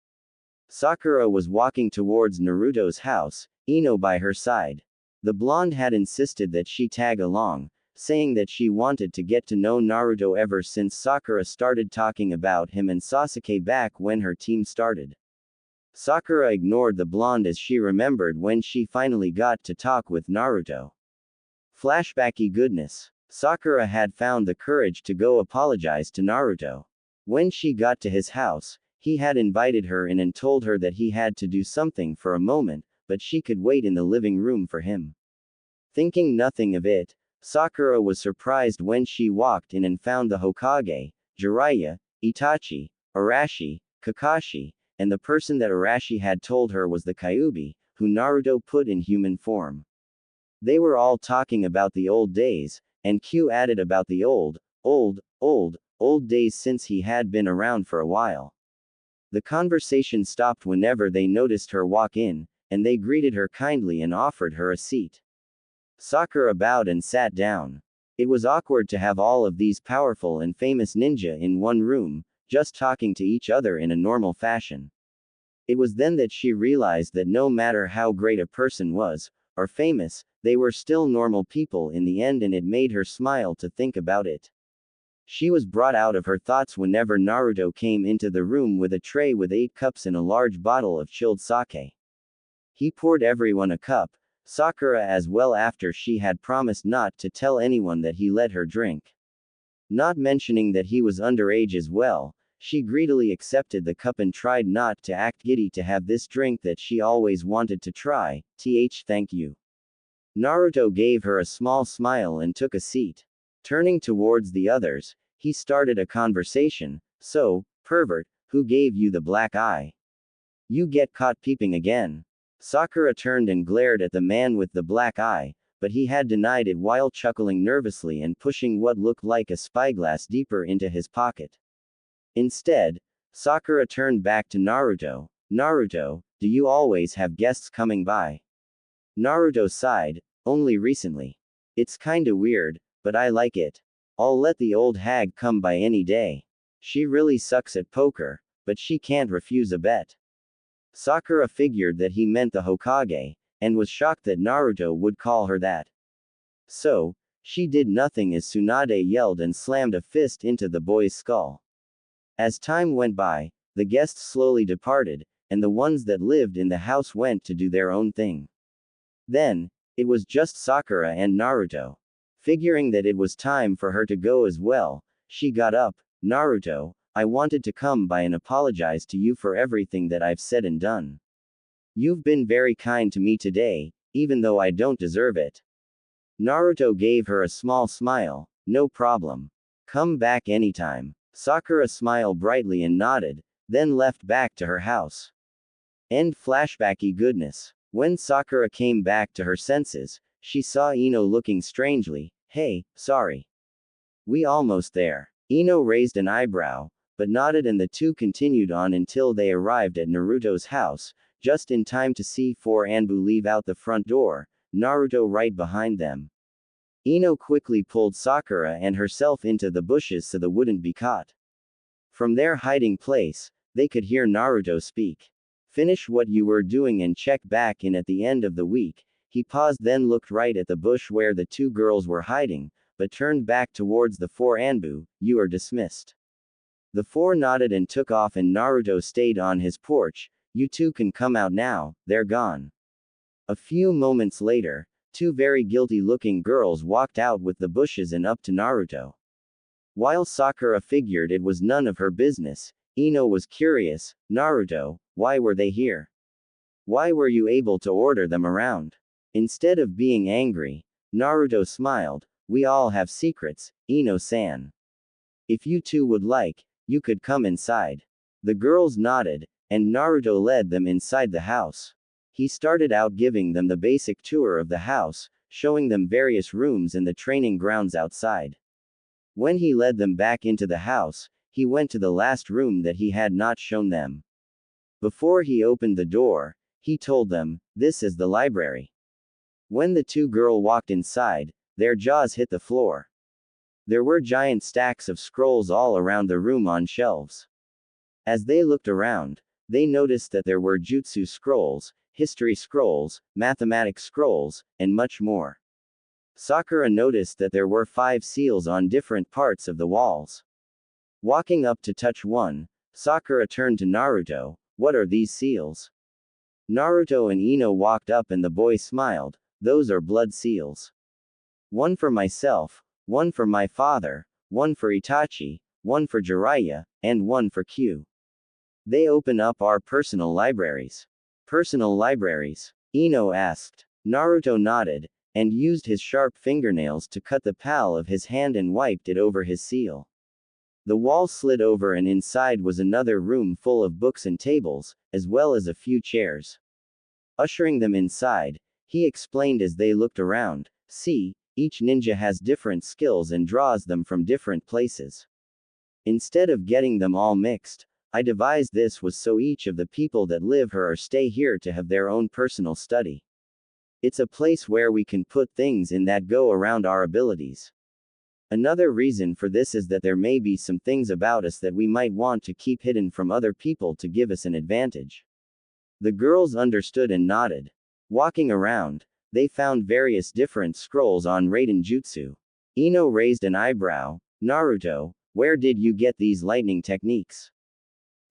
Sakura was walking towards Naruto's house, Ino by her side. The blonde had insisted that she tag along, saying that she wanted to get to know Naruto ever since Sakura started talking about him and Sasuke back when her team started. Sakura ignored the blonde as she remembered when she finally got to talk with Naruto. Flashbacky goodness. Sakura had found the courage to go apologize to Naruto. When she got to his house, he had invited her in and told her that he had to do something for a moment, but she could wait in the living room for him. Thinking nothing of it, Sakura was surprised when she walked in and found the Hokage, Jiraiya, Itachi, Arashi, Kakashi, and the person that Arashi had told her was the Kyuubi, who Naruto put in human form. They were all talking about the old days, and Q added about the old days since he had been around for a while. The conversation stopped whenever they noticed her walk in, and they greeted her kindly and offered her a seat. Sakura bowed and sat down. It was awkward to have all of these powerful and famous ninja in one room, just talking to each other in a normal fashion. It was then that she realized that no matter how great a person was, or famous, they were still normal people in the end, and it made her smile to think about it. She was brought out of her thoughts whenever Naruto came into the room with a tray with 8 cups and a large bottle of chilled sake. He poured everyone a cup, Sakura as well, after she had promised not to tell anyone that he let her drink. Not mentioning that he was underage as well, she greedily accepted the cup and tried not to act giddy to have this drink that she always wanted to try. Thank you. Naruto gave her a small smile and took a seat. Turning towards the others, he started a conversation. So, pervert, who gave you the black eye? You get caught peeping again. Sakura turned and glared at the man with the black eye, but he had denied it while chuckling nervously and pushing what looked like a spyglass deeper into his pocket. Instead, Sakura turned back to Naruto. Naruto, do you always have guests coming by? Naruto sighed. Only recently. It's kinda weird, but I like it. I'll let the old hag come by any day. She really sucks at poker, but she can't refuse a bet. Sakura figured that he meant the Hokage, and was shocked that Naruto would call her that. So, she did nothing as Tsunade yelled and slammed a fist into the boy's skull. As time went by, the guests slowly departed, and the ones that lived in the house went to do their own thing. Then, it was just Sakura and Naruto. Figuring that it was time for her to go as well, she got up. Naruto, I wanted to come by and apologize to you for everything that I've said and done. You've been very kind to me today, even though I don't deserve it. Naruto gave her a small smile. No problem. Come back anytime. Sakura smiled brightly and nodded, then left back to her house. End flashbacky goodness. When Sakura came back to her senses, she saw Ino looking strangely. Hey, sorry. We almost there. Ino raised an eyebrow, but nodded, and the two continued on until they arrived at Naruto's house, just in time to see 4 Anbu leave out the front door, Naruto right behind them. Ino quickly pulled Sakura and herself into the bushes so they wouldn't be caught. From their hiding place, they could hear Naruto speak. Finish what you were doing and check back in at the end of the week. He paused, then looked right at the bush where the 2 girls were hiding, but turned back towards the 4 Anbu. You are dismissed. The 4 nodded and took off, and Naruto stayed on his porch. You 2 can come out now, they're gone. A few moments later, 2 very guilty-looking girls walked out with the bushes and up to Naruto. While Sakura figured it was none of her business, Ino was curious. Naruto, why were they here? Why were you able to order them around? Instead of being angry, Naruto smiled. We all have secrets, Ino-san. If you 2 would like, you could come inside. The girls nodded, and Naruto led them inside the house. He started out giving them the basic tour of the house, showing them various rooms and the training grounds outside. When he led them back into the house, he went to the last room that he had not shown them. Before he opened the door, he told them, this is the library. When the 2 girls walked inside, their jaws hit the floor. There were giant stacks of scrolls all around the room on shelves. As they looked around, they noticed that there were jutsu scrolls, history scrolls, mathematics scrolls, and much more. Sakura noticed that there were 5 seals on different parts of the walls. Walking up to touch one, Sakura turned to Naruto. What are these seals? Naruto and Ino walked up, and the boy smiled. Those are blood seals. One for myself, one for my father, one for Itachi, one for Jiraiya, and one for Q. They open up our personal libraries. Personal libraries? Ino asked. Naruto nodded, and used his sharp fingernails to cut the palm of his hand and wiped it over his seal. The wall slid over, and inside was another room full of books and tables, as well as a few chairs. Ushering them inside, he explained as they looked around. See, each ninja has different skills and draws them from different places. Instead of getting them all mixed, I devised this was so each of the people that live here or stay here to have their own personal study. It's a place where we can put things in that go around our abilities. Another reason for this is that there may be some things about us that we might want to keep hidden from other people to give us an advantage. The girls understood and nodded. Walking around, they found various different scrolls on Raiden Jutsu. Ino raised an eyebrow. Naruto, where did you get these lightning techniques?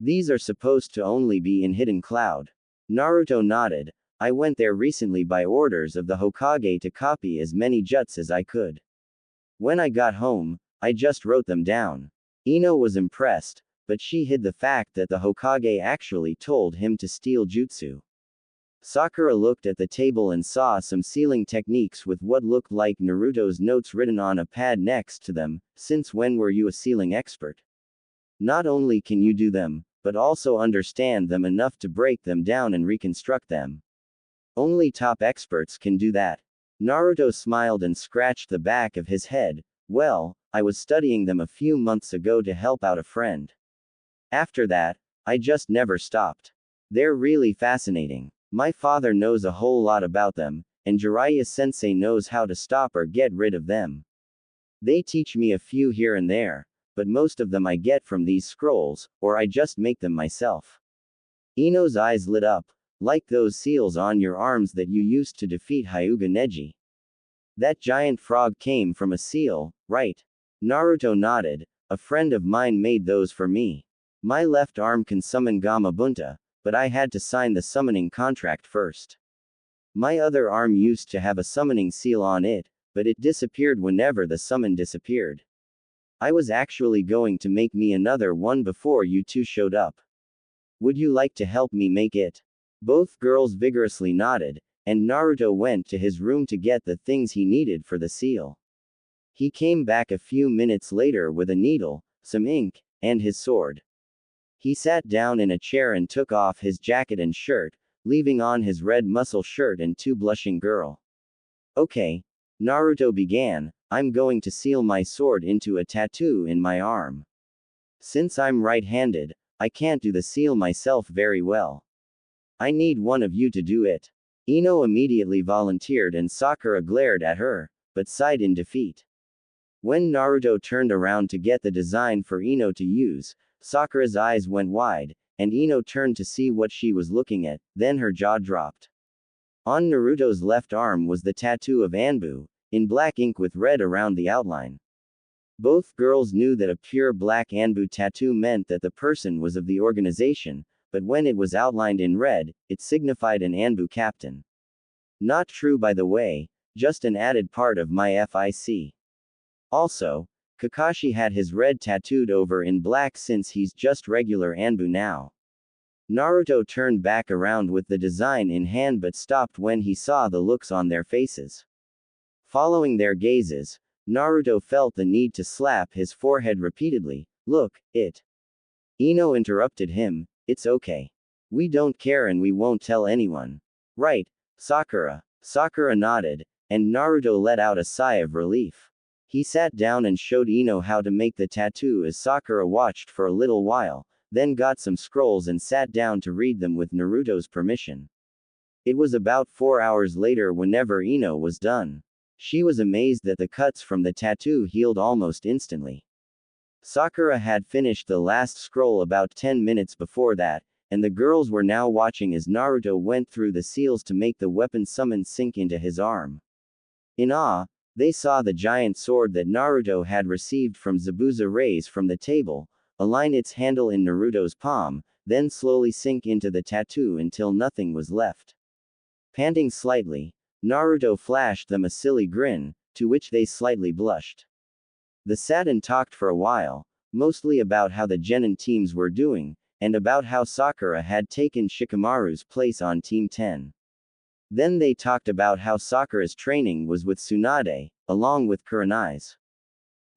These are supposed to only be in Hidden Cloud. Naruto nodded. I went there recently by orders of the Hokage to copy as many juts as I could. When I got home, I just wrote them down. Ino was impressed, but she hid the fact that the Hokage actually told him to steal jutsu. Sakura looked at the table and saw some sealing techniques with what looked like Naruto's notes written on a pad next to them. Since when were you a sealing expert? Not only can you do them, but also understand them enough to break them down and reconstruct them. Only top experts can do that. Naruto smiled and scratched the back of his head. Well, I was studying them a few months ago to help out a friend. After that, I just never stopped. They're really fascinating. My father knows a whole lot about them, and Jiraiya-sensei knows how to stop or get rid of them. They teach me a few here and there, but most of them I get from these scrolls, or I just make them myself. Ino's eyes lit up, like those seals on your arms that you used to defeat Hyuga Neji. That giant frog came from a seal, right? Naruto nodded. A friend of mine made those for me. My left arm can summon Gamabunta, but I had to sign the summoning contract first. My other arm used to have a summoning seal on it, but it disappeared whenever the summon disappeared. I was actually going to make me another one before you two showed up. Would you like to help me make it? Both girls vigorously nodded, and Naruto went to his room to get the things he needed for the seal. He came back a few minutes later with a needle, some ink, and his sword. He sat down in a chair and took off his jacket and shirt, leaving on his red muscle shirt and two blushing girl. Okay, Naruto began, I'm going to seal my sword into a tattoo in my arm. Since I'm right-handed, I can't do the seal myself very well. I need one of you to do it. Ino immediately volunteered and Sakura glared at her, but sighed in defeat. When Naruto turned around to get the design for Ino to use, Sakura's eyes went wide, and Ino turned to see what she was looking at, then her jaw dropped. On Naruto's left arm was the tattoo of Anbu, in black ink with red around the outline. Both girls knew that a pure black Anbu tattoo meant that the person was of the organization, but when it was outlined in red, it signified an Anbu captain. Not true by the way, just an added part of my FIC. Also, Kakashi had his red tattooed over in black since he's just regular Anbu now. Naruto turned back around with the design in hand but stopped when he saw the looks on their faces. Following their gazes, Naruto felt the need to slap his forehead repeatedly. Look, it. Ino interrupted him, it's okay. We don't care and we won't tell anyone. Right, Sakura. Sakura nodded, and Naruto let out a sigh of relief. He sat down and showed Ino how to make the tattoo as Sakura watched for a little while, then got some scrolls and sat down to read them with Naruto's permission. It was about 4 hours later whenever Ino was done. She was amazed that the cuts from the tattoo healed almost instantly. Sakura had finished the last scroll about 10 minutes before that, and the girls were now watching as Naruto went through the seals to make the weapon summon sink into his arm. In awe, they saw the giant sword that Naruto had received from Zabuza raise from the table, align its handle in Naruto's palm, then slowly sink into the tattoo until nothing was left. Panting slightly, Naruto flashed them a silly grin, to which they slightly blushed. They sat and talked for a while, mostly about how the Genin teams were doing, and about how Sakura had taken Shikamaru's place on Team 10. Then they talked about how Sakura's training was with Tsunade, along with Kurenai's.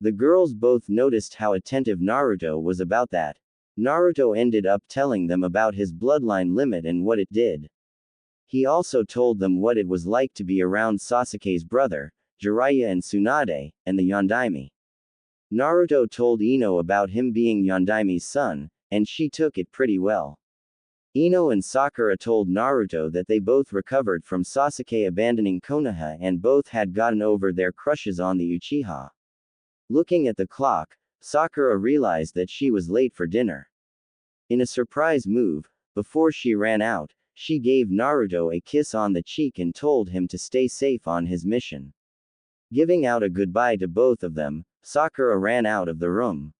The girls both noticed how attentive Naruto was about that. Naruto ended up telling them about his bloodline limit and what it did. He also told them what it was like to be around Sasuke's brother, Jiraiya and Tsunade, and the Yondaime. Naruto told Ino about him being Yondaime's son, and she took it pretty well. Ino and Sakura told Naruto that they both recovered from Sasuke abandoning Konoha and both had gotten over their crushes on the Uchiha. Looking at the clock, Sakura realized that she was late for dinner. In a surprise move, before she ran out, she gave Naruto a kiss on the cheek and told him to stay safe on his mission. Giving out a goodbye to both of them, Sakura ran out of the room.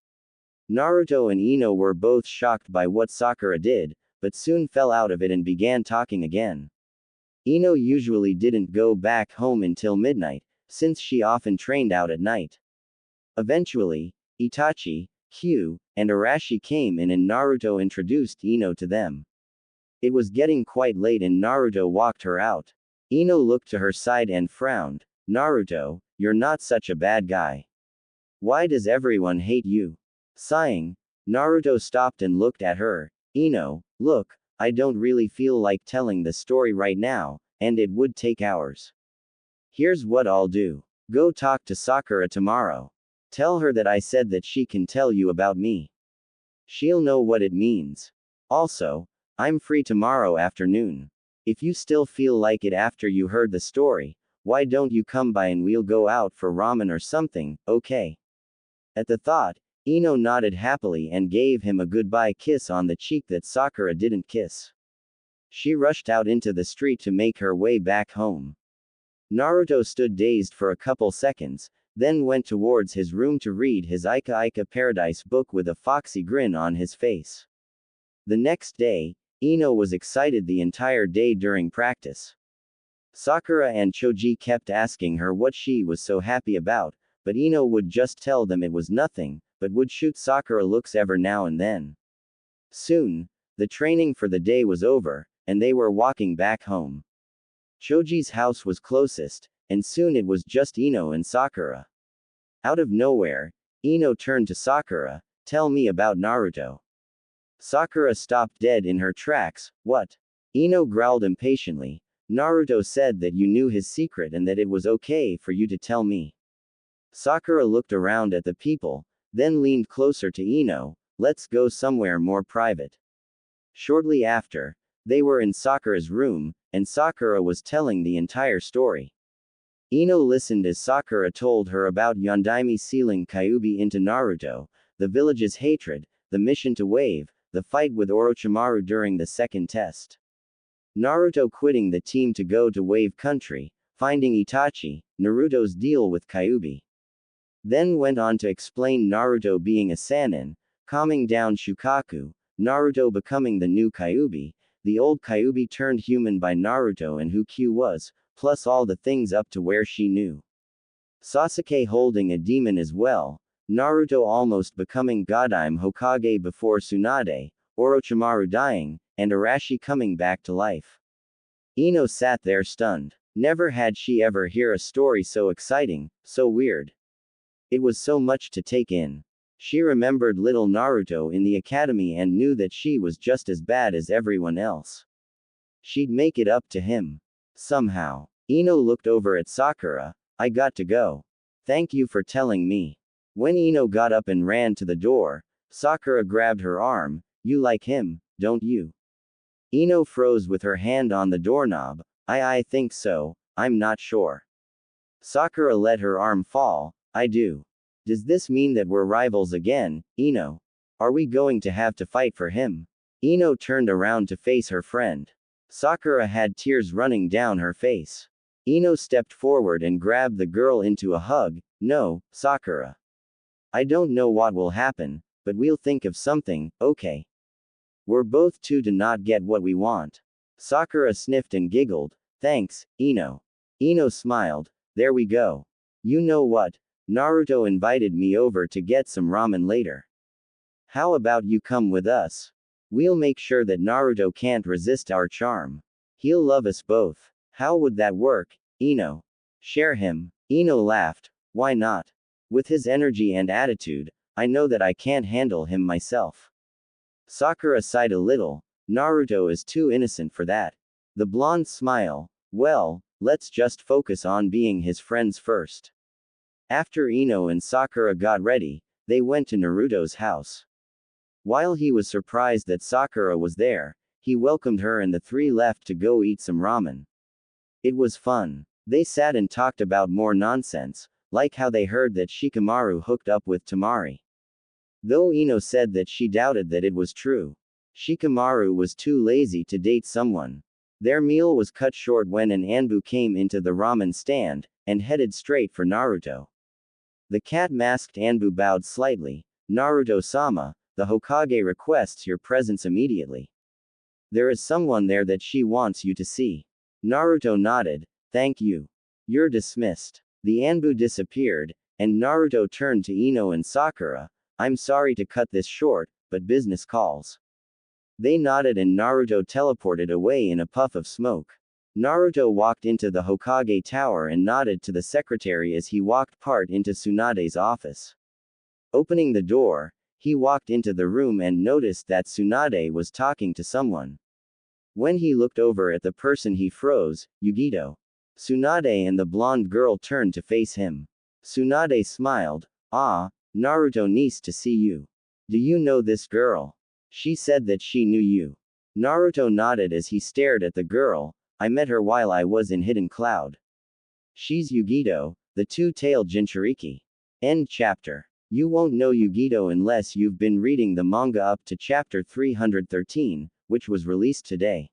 Naruto and Ino were both shocked by what Sakura did, but soon fell out of it and began talking again. Ino usually didn't go back home until midnight, since she often trained out at night. Eventually, Itachi, Kyu, and Arashi came in and Naruto introduced Ino to them. It was getting quite late and Naruto walked her out. Ino looked to her side and frowned. Naruto, you're not such a bad guy. Why does everyone hate you? Sighing, Naruto stopped and looked at her. Ino, look, I don't really feel like telling the story right now, and it would take hours. Here's what I'll do. Go talk to Sakura tomorrow. Tell her that I said that she can tell you about me. She'll know what it means. Also, I'm free tomorrow afternoon. If you still feel like it after you heard the story, why don't you come by and we'll go out for ramen or something, okay? At the thought, Ino nodded happily and gave him a goodbye kiss on the cheek that Sakura didn't kiss. She rushed out into the street to make her way back home. Naruto stood dazed for a couple seconds, then went towards his room to read his Ika Ika Paradise book with a foxy grin on his face. The next day, Ino was excited the entire day during practice. Sakura and Choji kept asking her what she was so happy about, but Ino would just tell them it was nothing, but would shoot Sakura looks every now and then. Soon, the training for the day was over, and they were walking back home. Choji's house was closest, and soon it was just Ino and Sakura. Out of nowhere, Ino turned to Sakura, "Tell me about Naruto." Sakura stopped dead in her tracks. "What?" Ino growled impatiently. "Naruto said that you knew his secret and that it was okay for you to tell me." Sakura looked around at the people, then leaned closer to Ino. "Let's go somewhere more private." Shortly after, they were in Sakura's room, and Sakura was telling the entire story. Ino listened as Sakura told her about Yondaime sealing Kyuubi into Naruto, the village's hatred, the mission to Wave, the fight with Orochimaru during the second test, Naruto quitting the team to go to Wave Country, finding Itachi, Naruto's deal with Kyuubi. Then went on to explain Naruto being a Sannin, calming down Shukaku, Naruto becoming the new Kyuubi, the old Kyuubi turned human by Naruto and who Q was, plus all the things up to where she knew Sasuke holding a demon as well, Naruto almost becoming Godime Hokage before Tsunade, Orochimaru dying, and Arashi coming back to life. Ino sat there stunned. Never had she ever hear a story so exciting, so weird. It was so much to take in. She remembered little Naruto in the academy and knew that she was just as bad as everyone else. She'd make it up to him. Somehow. Ino looked over at Sakura. "I got to go. Thank you for telling me." When Ino got up and ran to the door, Sakura grabbed her arm. "You like him, don't you?" Ino froze with her hand on the doorknob. I think so, I'm not sure." Sakura let her arm fall. "I do. Does this mean that we're rivals again, Ino? Are we going to have to fight for him?" Ino turned around to face her friend. Sakura had tears running down her face. Ino stepped forward and grabbed the girl into a hug. "No, Sakura. I don't know what will happen, but we'll think of something, okay? We're both two to not get what we want." Sakura sniffed and giggled. "Thanks, Ino." Ino smiled. "There we go. You know what? Naruto invited me over to get some ramen later. How about you come with us? We'll make sure that Naruto can't resist our charm. He'll love us both. How would that work, Ino? Share him." Ino laughed. "Why not? With his energy and attitude, I know that I can't handle him myself." Sakura sighed a little. "Naruto is too innocent for that." The blonde smile. "Well, let's just focus on being his friends first." After Ino and Sakura got ready, they went to Naruto's house. While he was surprised that Sakura was there, he welcomed her and the three left to go eat some ramen. It was fun. They sat and talked about more nonsense, like how they heard that Shikamaru hooked up with Tamari. Though Ino said that she doubted that it was true. Shikamaru was too lazy to date someone. Their meal was cut short when an Anbu came into the ramen stand, and headed straight for Naruto. The cat-masked Anbu bowed slightly. "Naruto-sama, the Hokage requests your presence immediately. There is someone there that she wants you to see." Naruto nodded. "Thank you. You're dismissed." The Anbu disappeared, and Naruto turned to Ino and Sakura. "I'm sorry to cut this short, but business calls." They nodded and Naruto teleported away in a puff of smoke. Naruto walked into the Hokage tower and nodded to the secretary as he walked part into Tsunade's office. Opening the door, he walked into the room and noticed that Tsunade was talking to someone. When he looked over at the person he froze, Yugito. Tsunade and the blonde girl turned to face him. Tsunade smiled. "Ah, Naruto nice to see you. Do you know this girl? She said that she knew you." Naruto nodded as he stared at the girl. "I met her while I was in Hidden Cloud. She's Yugito, the two-tailed Jinchuriki." End chapter. You won't know Yugito unless you've been reading the manga up to chapter 313, which was released today.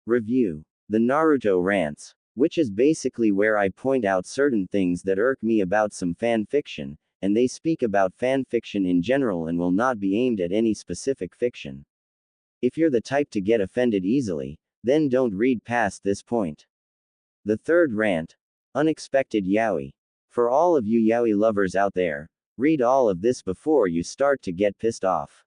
Review. The Naruto Rants, which is basically where I point out certain things that irk me about some fan fiction, and they speak about fan fiction in general and will not be aimed at any specific fiction. If you're the type to get offended easily, then don't read past this point. The third rant. Unexpected yaoi. For all of you yaoi lovers out there, read all of this before you start to get pissed off.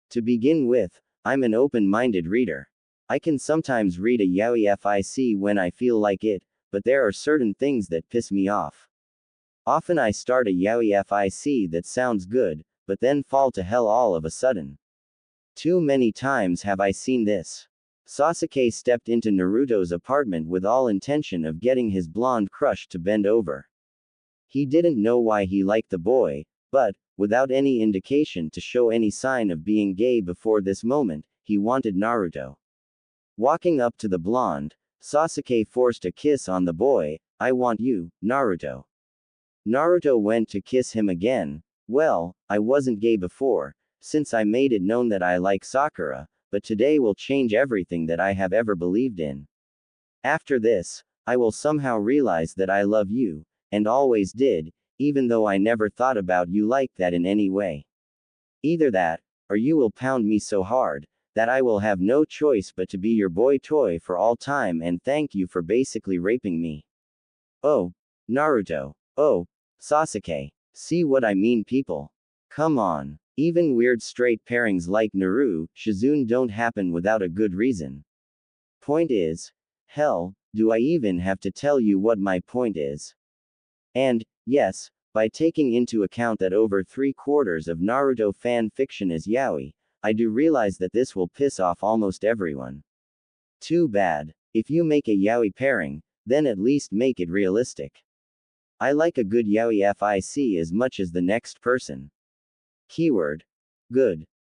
To begin with, I'm an open-minded reader. I can sometimes read a yaoi fic when I feel like it, but there are certain things that piss me off. Often I start a yaoi fic that sounds good, but then fall to hell all of a sudden. Too many times have I seen this. Sasuke stepped into Naruto's apartment with all intention of getting his blonde crush to bend over. He didn't know why he liked the boy, but, without any indication to show any sign of being gay before this moment, he wanted Naruto. Walking up to the blonde, Sasuke forced a kiss on the boy. I want you, Naruto. Naruto went to kiss him again. Well, I wasn't gay before, since I made it known that I like Sakura, but today will change everything that I have ever believed in. After this, I will somehow realize that I love you, and always did, even though I never thought about you like that in any way. Either that, or you will pound me so hard, that I will have no choice but to be your boy toy for all time and thank you for basically raping me. Oh, Naruto. Oh, Sasuke. See what I mean, people? Come on. Even weird straight pairings like Naru, Shizune don't happen without a good reason. Point is, hell, do I even have to tell you what my point is? And, yes, by taking into account that over 3/4 of Naruto fan fiction is yaoi, I do realize that this will piss off almost everyone. Too bad. If you make a yaoi pairing, then at least make it realistic. I like a good yaoi fic as much as the next person. Keyword. Good.